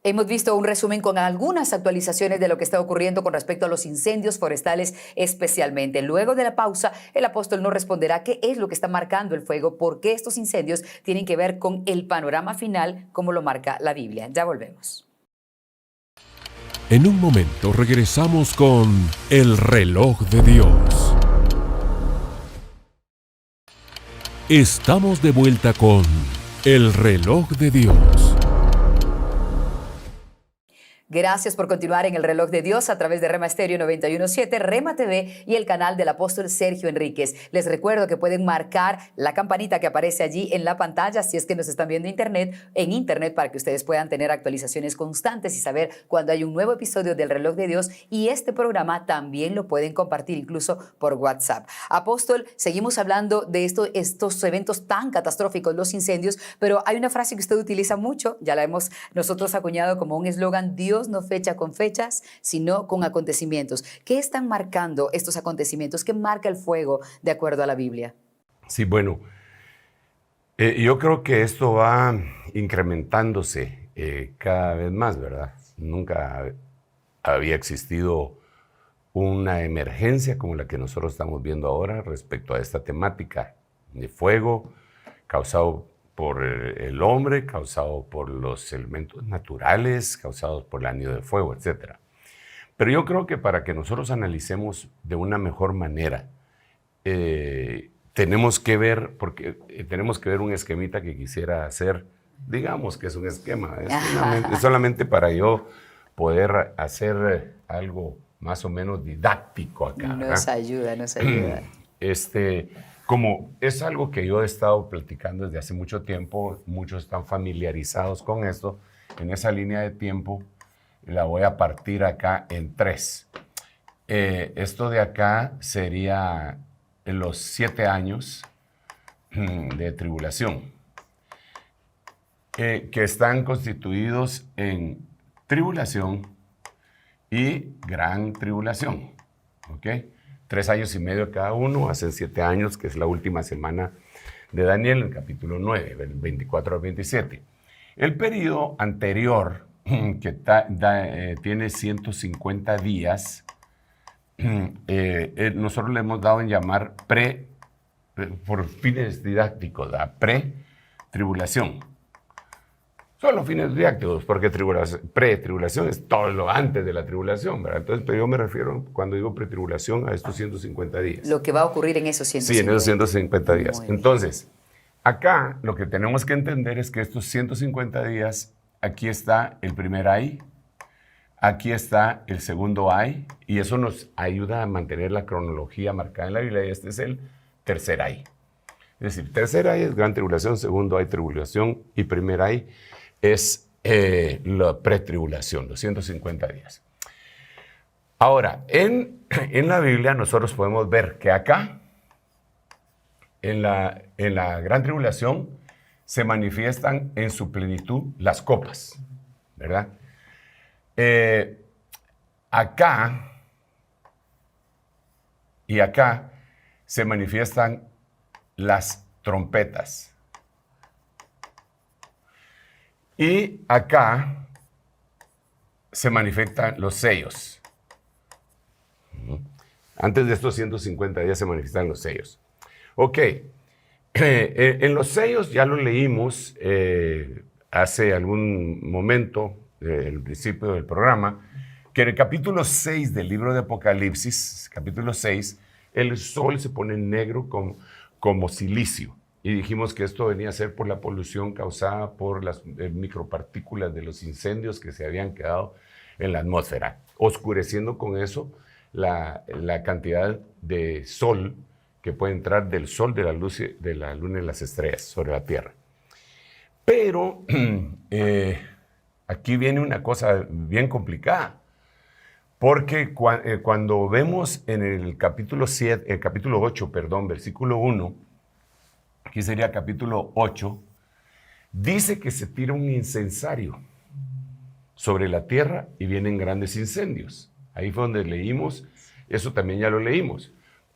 Hemos visto un resumen con algunas actualizaciones de lo que está ocurriendo con respecto a los incendios forestales especialmente. Luego de la pausa, el apóstol nos responderá qué es lo que está marcando el fuego, por qué estos incendios tienen que ver con el panorama final, como lo marca la Biblia. Ya volvemos. En un momento regresamos con El Reloj de Dios. Estamos de vuelta con El Reloj de Dios. Gracias por continuar en El Reloj de Dios a través de Rema Stereo 91.7, Rema TV y el canal del apóstol Sergio Enríquez. Les recuerdo que pueden marcar la campanita que aparece allí en la pantalla si es que nos están viendo en internet para que ustedes puedan tener actualizaciones constantes y saber cuando hay un nuevo episodio del Reloj de Dios, y este programa también lo pueden compartir incluso por WhatsApp. Apóstol, seguimos hablando de estos eventos tan catastróficos, los incendios, pero hay una frase que usted utiliza mucho, ya la hemos nosotros acuñado como un eslogan: Dios no fecha con fechas, sino con acontecimientos. ¿Qué están marcando estos acontecimientos? ¿Qué marca el fuego de acuerdo a la Biblia? Sí, bueno, yo creo que esto va incrementándose cada vez más, ¿verdad? Nunca había existido una emergencia como la que nosotros estamos viendo ahora respecto a esta temática de fuego causado por el hombre, causado por los elementos naturales, causados por el anillo de fuego, etc. Pero yo creo que para que nosotros analicemos de una mejor manera, tenemos que ver un esquemita que quisiera hacer, digamos que es un esquema, es solamente para yo poder hacer algo más o menos didáctico acá. Nos ayuda. Como es algo que yo he estado platicando desde hace mucho tiempo, muchos están familiarizados con esto, en esa línea de tiempo la voy a partir acá en 3. Esto de acá sería los 7 años de tribulación, que están constituidos en tribulación y gran tribulación, ¿ok? 3 años y medio cada uno, hacen 7 años, que es la última semana de Daniel, el capítulo 9, del 24 al 27. El periodo anterior, que tiene 150 días, nosotros le hemos dado en llamar por fines didácticos, pre-tribulación. Son los fines didácticos, porque pre-tribulación es todo lo antes de la tribulación, ¿verdad? Entonces, pero yo me refiero, cuando digo pre-tribulación, a estos 150 días. Lo que va a ocurrir en esos 150 días. Sí, en esos 150 días. Entonces, Acá lo que tenemos que entender es que estos 150 días, aquí está el primer ay, aquí está el segundo ay, y eso nos ayuda a mantener la cronología marcada en la Biblia, y este es el tercer ay. Es decir, tercer ay es gran tribulación, segundo ay tribulación, y primer ay es la pretribulación, los 150 días. Ahora, en la Biblia nosotros podemos ver que acá, en la gran tribulación, se manifiestan en su plenitud las copas, ¿verdad? Acá y acá se manifiestan las trompetas. Y acá se manifiestan los sellos. Antes de estos 150 días se manifiestan los sellos. Ok, en los sellos ya lo leímos hace algún momento, el principio del programa, que en el capítulo 6 del libro de Apocalipsis, capítulo 6, el sol se pone negro como silicio. Y dijimos que esto venía a ser por la polución causada por las micropartículas de los incendios que se habían quedado en la atmósfera, oscureciendo con eso la cantidad de sol que puede entrar del sol, de la luz, de la luna y las estrellas sobre la Tierra. Pero aquí viene una cosa bien complicada, porque cuando vemos en el capítulo 8, versículo 1, aquí sería capítulo 8, dice que se tira un incensario sobre la tierra y vienen grandes incendios. Ahí fue donde leímos, eso también ya lo leímos.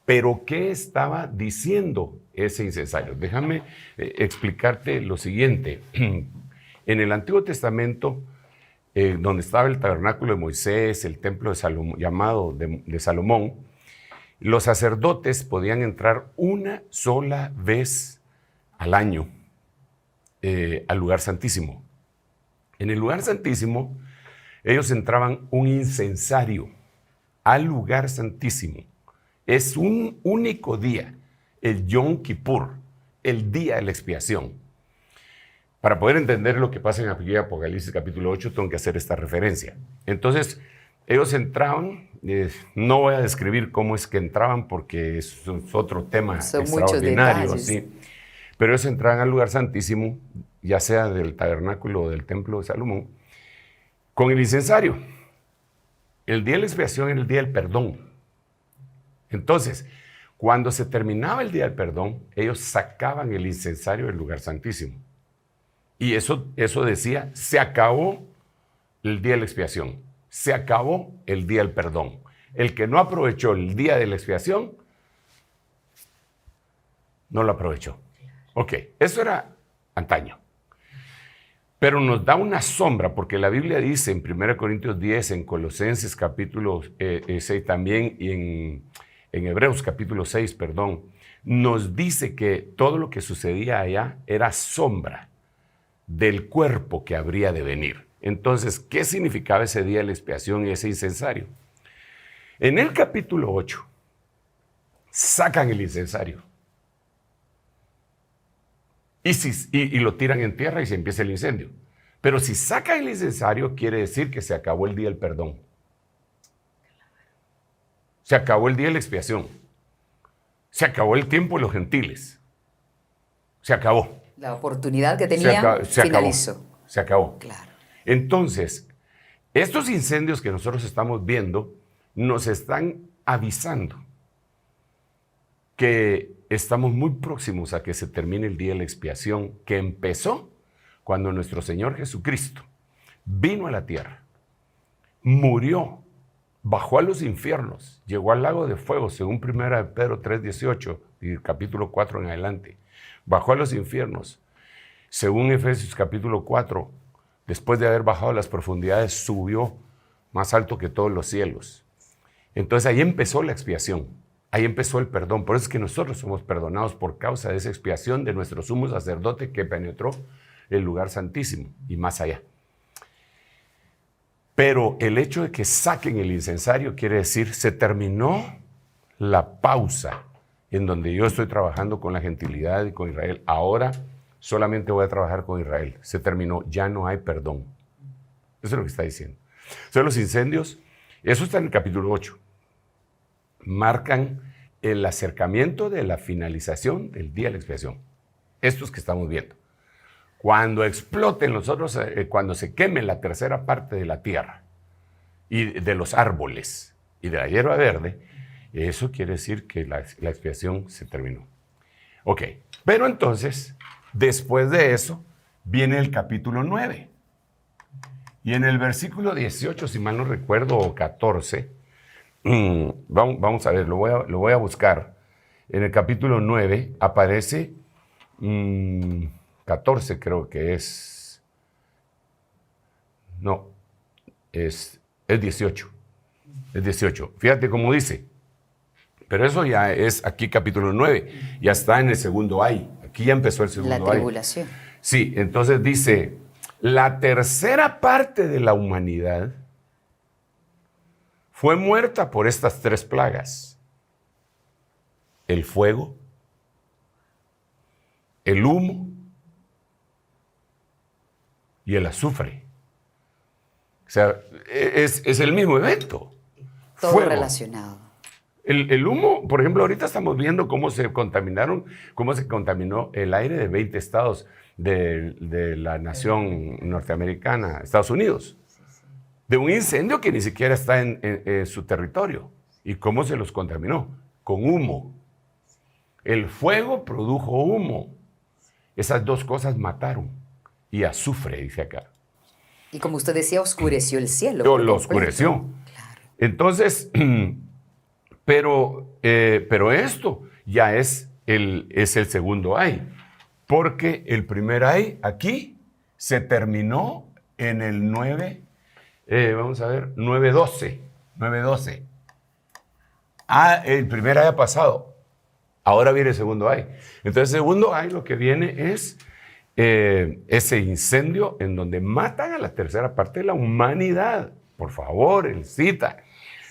Pero, ¿qué estaba diciendo ese incensario? Déjame explicarte lo siguiente. En el Antiguo Testamento, donde estaba el tabernáculo de Moisés, el templo de Salomón, llamado de Salomón, los sacerdotes podían entrar una sola vez al año al lugar santísimo. En el lugar santísimo, ellos entraban un incensario al lugar santísimo. Es un único día, el Yom Kippur, el día de la expiación. Para poder entender lo que pasa en Apocalipsis capítulo 8, tengo que hacer esta referencia. Entonces, ellos entraban, no voy a describir cómo es que entraban porque es otro tema extraordinario, ¿sí? Pero ellos entraban al lugar santísimo, ya sea del tabernáculo o del templo de Salomón, con el incensario. El día de la expiación era el día del perdón. Entonces, cuando se terminaba el día del perdón, ellos sacaban el incensario del lugar santísimo. Y eso decía, se acabó el día de la expiación, se acabó el día del perdón. El que no aprovechó el día de la expiación, no lo aprovechó. Ok, eso era antaño. Pero nos da una sombra, porque la Biblia dice en 1 Corintios 10, en Colosenses capítulo 6 también, y en Hebreos capítulo 6, nos dice que todo lo que sucedía allá era sombra del cuerpo que habría de venir. Entonces, ¿qué significaba ese día de la expiación y ese incensario? En el capítulo 8, sacan el incensario. Y lo tiran en tierra y se empieza el incendio. Pero si sacan el incensario, quiere decir que se acabó el día del perdón. Se acabó el día de la expiación. Se acabó el tiempo de los gentiles. Se acabó. La oportunidad que tenían finalizó. Se acabó. Claro. Entonces, estos incendios que nosotros estamos viendo nos están avisando que estamos muy próximos a que se termine el día de la expiación, que empezó cuando nuestro Señor Jesucristo vino a la tierra, murió, bajó a los infiernos, llegó al lago de fuego, según 1 Pedro 3:18 y capítulo 4 en adelante. Bajó a los infiernos. Según Efesios capítulo 4, después de haber bajado a las profundidades, subió más alto que todos los cielos. Entonces ahí empezó la expiación, ahí empezó el perdón. Por eso es que nosotros somos perdonados por causa de esa expiación de nuestro sumo sacerdote que penetró el lugar santísimo y más allá. Pero el hecho de que saquen el incensario quiere decir se terminó la pausa en donde yo estoy trabajando con la gentilidad y con Israel. Ahora solamente voy a trabajar con Israel. Se terminó, ya no hay perdón. Eso es lo que está diciendo. Son los incendios, eso está en el capítulo 8. Marcan el acercamiento de la finalización del día de la expiación. Estos que estamos viendo. Cuando exploten los otros, cuando se queme la tercera parte de la tierra y de los árboles y de la hierba verde, eso quiere decir que la expiación se terminó. Ok, pero entonces, después de eso, viene el capítulo 9. Y en el versículo 18, si mal no recuerdo, o 14, vamos a ver, lo voy a buscar. En el capítulo 9 aparece 14, creo que es. No, es 18. Es 18. Fíjate cómo dice. Pero eso ya es aquí capítulo 9. Ya está en el segundo ay. Aquí ya empezó el segundo ay. La tribulación. Sí, entonces dice, la tercera parte de la humanidad fue muerta por estas 3 plagas. El fuego, el humo y el azufre. O sea, es el mismo evento. Todo Fuego. relacionado. El humo, por ejemplo, ahorita estamos viendo cómo se contaminó el aire de 20 estados de la nación norteamericana, Estados Unidos, de un incendio que ni siquiera está en su territorio. ¿Y cómo se los contaminó? Con humo. El fuego produjo humo. Esas 2 cosas mataron. Y azufre, dice acá. Y como usted decía, oscureció el cielo. Lo oscureció. Claro. Entonces, pero esto ya es el segundo ay. Porque el primer ay aquí se terminó en el 9, vamos a ver, 9:12. 9:12. El primer ay ha pasado. Ahora viene el segundo ay. Entonces, el segundo ay lo que viene es ese incendio en donde matan a la tercera parte de la humanidad. Por favor, él cita.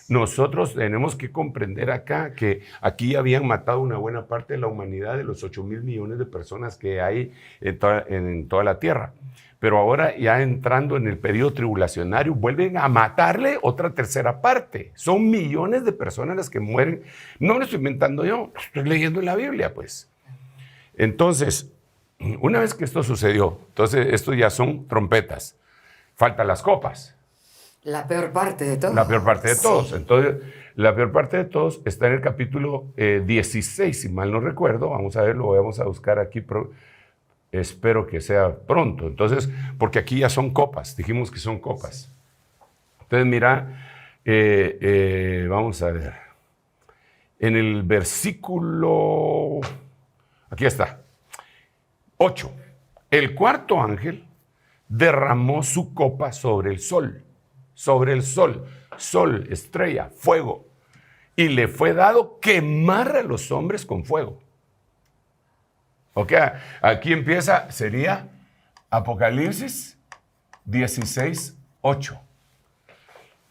Nosotros tenemos que comprender acá que aquí habían matado una buena parte de la humanidad, de los 8,000 millones de personas que hay en toda la tierra. Pero ahora, ya entrando en el periodo tribulacionario, vuelven a matarle otra tercera parte. Son millones de personas las que mueren. No lo estoy inventando yo, lo estoy leyendo en la Biblia, pues. Entonces, una vez que esto sucedió, entonces esto ya son trompetas. Faltan las copas. La peor parte de todos. La peor parte de todos. Sí. Entonces, la peor parte de todos está en el capítulo 16, si mal no recuerdo. Vamos a ver, lo vamos a buscar aquí. Espero que sea pronto. Entonces, porque aquí ya son copas. Dijimos que son copas. Entonces, mira, vamos a ver. En el versículo, aquí está, 8. El cuarto ángel derramó su copa sobre el sol. Sobre el sol, estrella, fuego, y le fue dado quemar a los hombres con fuego. Ok, aquí empieza, sería Apocalipsis 16:8.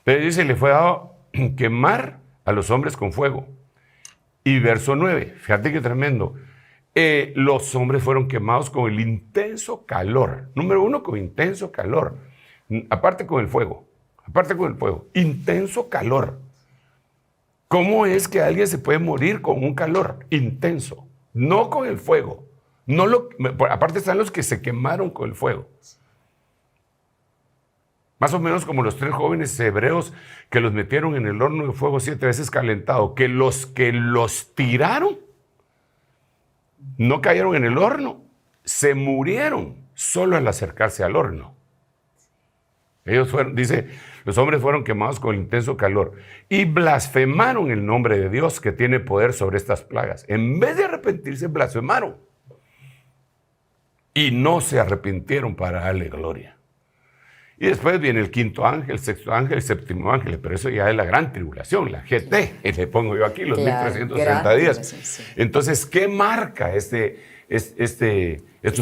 Pero dice, le fue dado quemar a los hombres con fuego. Y verso 9, fíjate qué tremendo. Los hombres fueron quemados con el intenso calor. Número 1, con intenso calor. Aparte con el fuego. Intenso calor. ¿Cómo es que alguien se puede morir con un calor intenso? No con el fuego. Aparte están los que se quemaron con el fuego. Más o menos como los 3 jóvenes hebreos que los metieron en el horno de fuego 7 veces calentado, que los tiraron no cayeron en el horno, se murieron solo al acercarse al horno. Ellos fueron, dice, los hombres fueron quemados con intenso calor y blasfemaron el nombre de Dios que tiene poder sobre estas plagas. En vez de arrepentirse, blasfemaron. Y no se arrepintieron para darle gloria. Y después viene el quinto ángel, el sexto ángel, el séptimo ángel, pero eso ya es la gran tribulación, la GT, y le pongo yo aquí los 1360 días. Sí. Entonces, ¿qué marca estos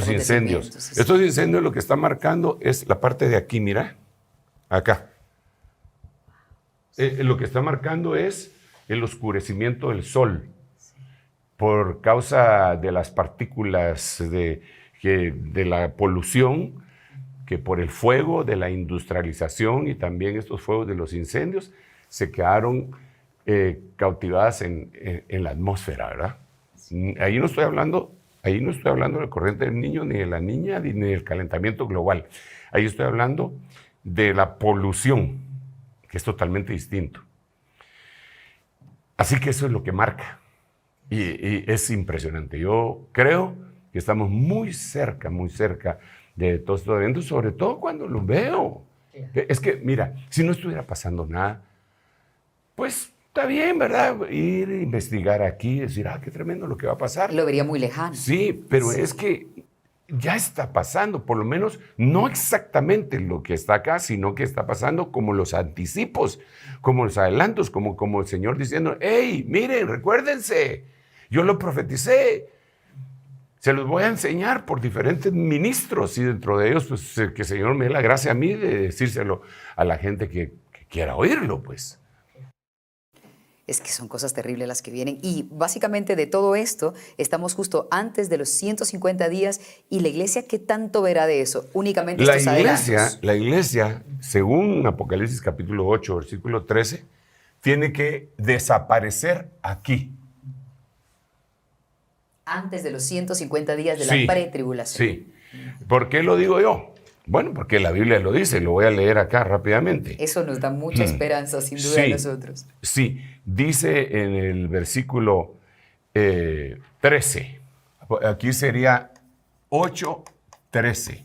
incendios? Estos incendios lo que está marcando es la parte de aquí, mira. Acá. Lo que está marcando es el oscurecimiento del sol. por causa de las partículas de la polución, que por el fuego de la industrialización y también estos fuegos de los incendios, se quedaron cautivadas en la atmósfera, ¿verdad? Ahí no estoy hablando del corriente del niño, ni de la niña, ni del calentamiento global. Ahí estoy hablando de la polución, que es totalmente distinto. Así que eso es lo que marca. Y es impresionante. Yo creo que estamos muy cerca de todos estos eventos, sobre todo cuando los veo. Es que, mira, si no estuviera pasando nada, pues está bien, ¿verdad? Ir a investigar aquí, decir, qué tremendo lo que va a pasar. Lo vería muy lejano. Sí, pero es que ya está pasando, por lo menos no exactamente lo que está acá, sino que está pasando como los anticipos, como los adelantos, como el Señor diciendo, hey, miren, recuérdense, yo lo profeticé, se los voy a enseñar por diferentes ministros y dentro de ellos, pues que el Señor me dé la gracia a mí de decírselo a la gente que quiera oírlo, pues. Es que son cosas terribles las que vienen. Y básicamente de todo esto, estamos justo antes de los 150 días. ¿Y la iglesia qué tanto verá de eso? Únicamente estos adelantos. La iglesia, según Apocalipsis capítulo 8, versículo 13, tiene que desaparecer aquí. Antes de los 150 días de la pretribulación. Sí. ¿Por qué lo digo yo? Bueno, porque la Biblia lo dice, lo voy a leer acá rápidamente. Eso nos da mucha esperanza, sin duda, a nosotros. Sí, dice en el versículo 13, aquí sería 8:13.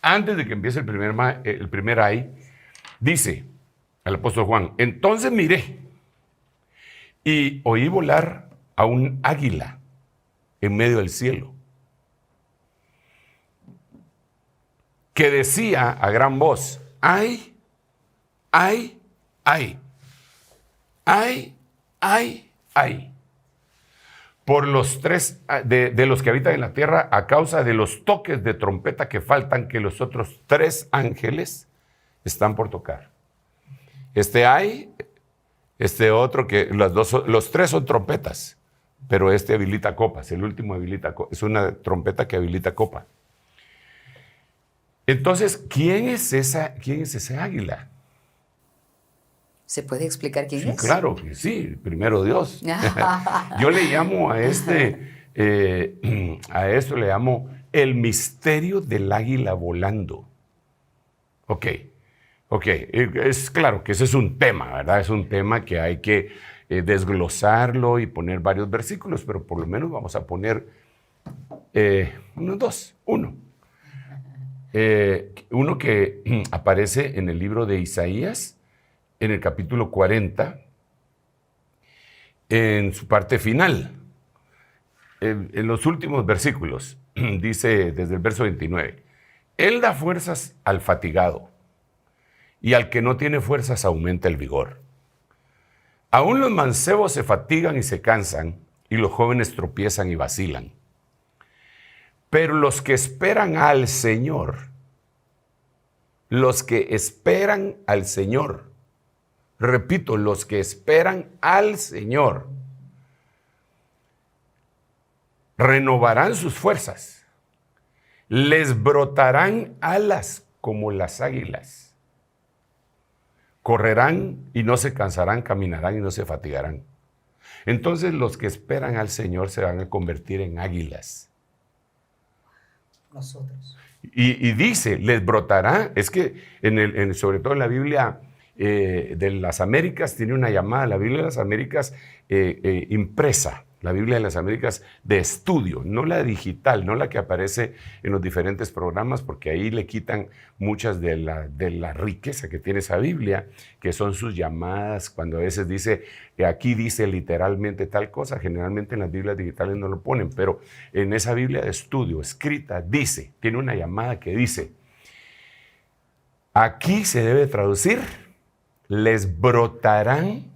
Antes de que empiece el primer ay, dice el apóstol Juan, entonces miré y oí volar a un águila en medio del cielo, que decía a gran voz, ay, ay, ay, ay, ay, ay, por los tres de los que habitan en la tierra a causa de los toques de trompeta que faltan, que los otros 3 ángeles están por tocar. Este otro, que los 3 son trompetas, pero este habilita copas, el último habilita copas, es una trompeta que habilita copa. Entonces, ¿quién es ese águila? ¿Se puede explicar quién es? Claro que sí, primero Dios. Yo le llamo a esto le llamo el misterio del águila volando. Ok, es claro que ese es un tema, ¿verdad? Es un tema que hay que desglosarlo y poner varios versículos, pero por lo menos vamos a poner unos 2, uno que aparece en el libro de Isaías, en el capítulo 40, en su parte final, en los últimos versículos, dice desde el verso 29, Él da fuerzas al fatigado, y al que no tiene fuerzas aumenta el vigor. Aún los mancebos se fatigan y se cansan, y los jóvenes tropiezan y vacilan. Pero los que esperan al Señor, repito, los que esperan al Señor, renovarán sus fuerzas, les brotarán alas como las águilas, correrán y no se cansarán, caminarán y no se fatigarán. Entonces los que esperan al Señor se van a convertir en águilas. Nosotros. Y dice, les brotará, es que sobre todo en la Biblia de las Américas tiene una llamada, la Biblia de las Américas impresa, la Biblia de las Américas de estudio, no la digital, no la que aparece en los diferentes programas, porque ahí le quitan muchas de la riqueza que tiene esa Biblia, que son sus llamadas, cuando a veces dice, aquí dice literalmente tal cosa, generalmente en las Biblias digitales no lo ponen, pero en esa Biblia de estudio escrita tiene una llamada que dice, aquí se debe traducir, les brotarán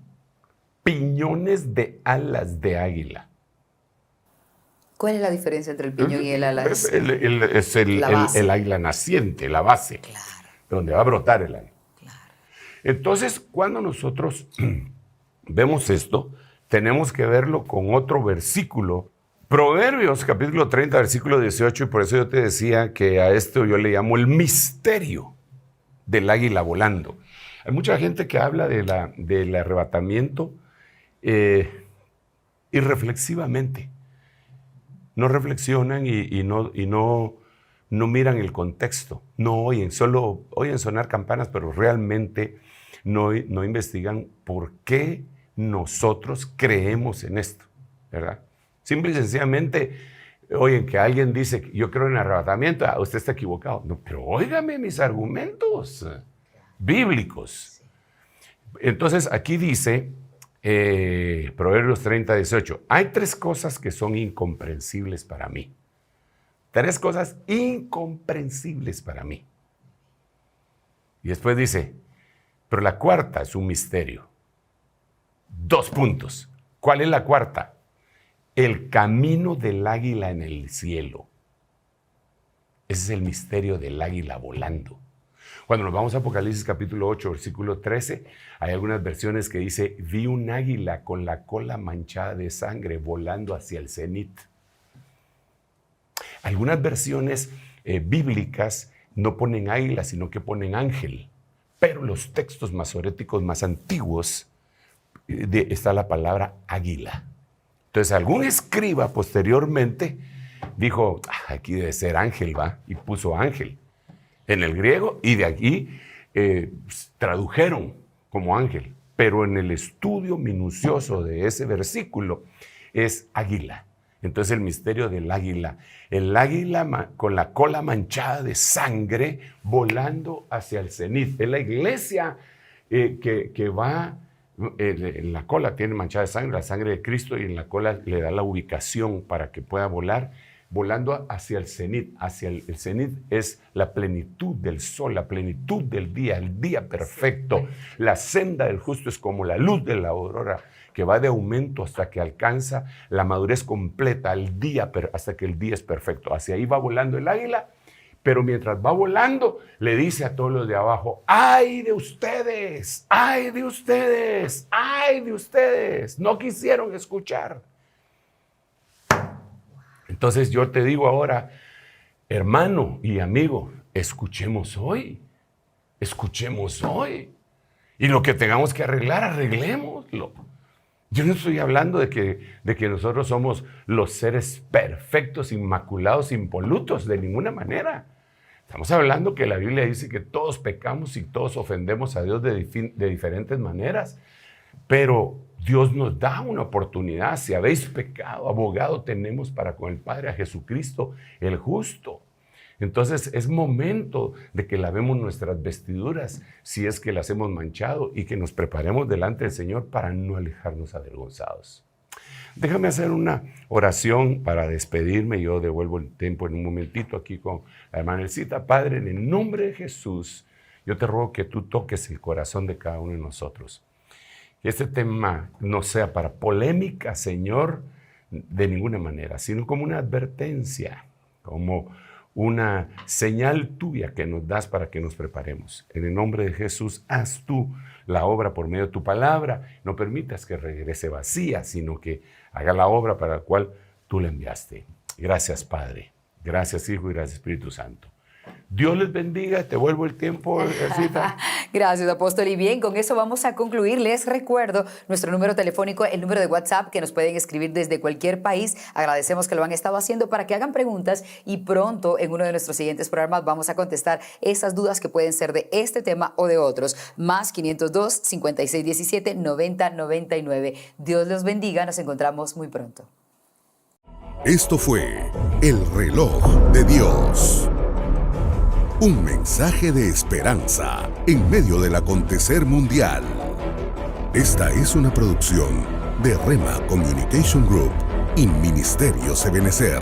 piñones de alas de águila. ¿Cuál es la diferencia entre el piñón y el ala? Es el águila naciente, la base, claro, donde va a brotar el águila. Claro. Entonces, cuando nosotros vemos esto, tenemos que verlo con otro versículo. Proverbios, capítulo 30, versículo 18, y por eso yo te decía que a esto yo le llamo el misterio del águila volando. Hay mucha gente que habla del arrebatamiento irreflexivamente. No reflexionan y no miran el contexto, no oyen, solo oyen sonar campanas, pero realmente no investigan por qué nosotros creemos en esto, ¿verdad? Simple y sencillamente oyen que alguien dice, yo creo en el arrebatamiento, usted está equivocado. No, pero óigame mis argumentos bíblicos. Entonces aquí dice, Proverbios 30, 18, hay 3 cosas que son incomprensibles para mí. 3 cosas incomprensibles para mí. Y después dice, pero la cuarta es un misterio. 2 puntos. ¿Cuál es la cuarta? El camino del águila en el cielo. Ese es el misterio del águila volando. Cuando nos vamos a Apocalipsis capítulo 8, versículo 13, hay algunas versiones que dice, vi un águila con la cola manchada de sangre volando hacia el cenit. Algunas versiones bíblicas no ponen águila, sino que ponen ángel. Pero los textos masoréticos más antiguos está la palabra águila. Entonces algún escriba posteriormente dijo, aquí debe ser ángel, ¿va? Y puso ángel en el griego y de aquí tradujeron como ángel. Pero en el estudio minucioso de ese versículo es águila. Entonces el misterio del águila, el águila con la cola manchada de sangre volando hacia el cenit. Es la iglesia que va, en la cola tiene manchada de sangre, la sangre de Cristo, y en la cola le da la ubicación para que pueda volar, volando hacia el cenit. Hacia el cenit es la plenitud del sol, la plenitud del día, el día perfecto. La senda del justo es como la luz de la aurora, que va de aumento hasta que alcanza la madurez completa, el día, hasta que el día es perfecto. Hacia ahí va volando el águila, pero mientras va volando, le dice a todos los de abajo, ¡ay de ustedes! ¡Ay de ustedes! ¡Ay de ustedes! No quisieron escuchar. Entonces yo te digo ahora, hermano y amigo, escuchemos hoy. Escuchemos hoy. Y lo que tengamos que arreglar, arreglémoslo. Yo no estoy hablando de que nosotros somos los seres perfectos, inmaculados, impolutos, de ninguna manera. Estamos hablando que la Biblia dice que todos pecamos y todos ofendemos a Dios de diferentes maneras, pero Dios nos da una oportunidad. Si habéis pecado, abogado tenemos para con el Padre, a Jesucristo el justo. Entonces es momento de que lavemos nuestras vestiduras si es que las hemos manchado y que nos preparemos delante del Señor para no alejarnos avergonzados. Déjame hacer una oración para despedirme. Yo devuelvo el tiempo en un momentito aquí con la hermana Elcita. Padre, en el nombre de Jesús, yo te ruego que tú toques el corazón de cada uno de nosotros. Que este tema no sea para polémica, Señor, de ninguna manera, sino como una advertencia, como una señal tuya que nos das para que nos preparemos. En el nombre de Jesús, haz tú la obra por medio de tu palabra. No permitas que regrese vacía, sino que haga la obra para la cual tú la enviaste. Gracias, Padre. Gracias, Hijo, y gracias, Espíritu Santo. Dios les bendiga. Te vuelvo el tiempo, Elcita. Gracias, apóstol. Y bien, con eso vamos a concluir. Les recuerdo nuestro número telefónico, el número de WhatsApp, que nos pueden escribir desde cualquier país. Agradecemos que lo han estado haciendo para que hagan preguntas y pronto en uno de nuestros siguientes programas vamos a contestar esas dudas que pueden ser de este tema o de otros. Más 502-5617-9099. Dios los bendiga. Nos encontramos muy pronto. Esto fue El Reloj de Dios. Un mensaje de esperanza en medio del acontecer mundial. Esta es una producción de Rema Communication Group y Ministerios Ebenezer.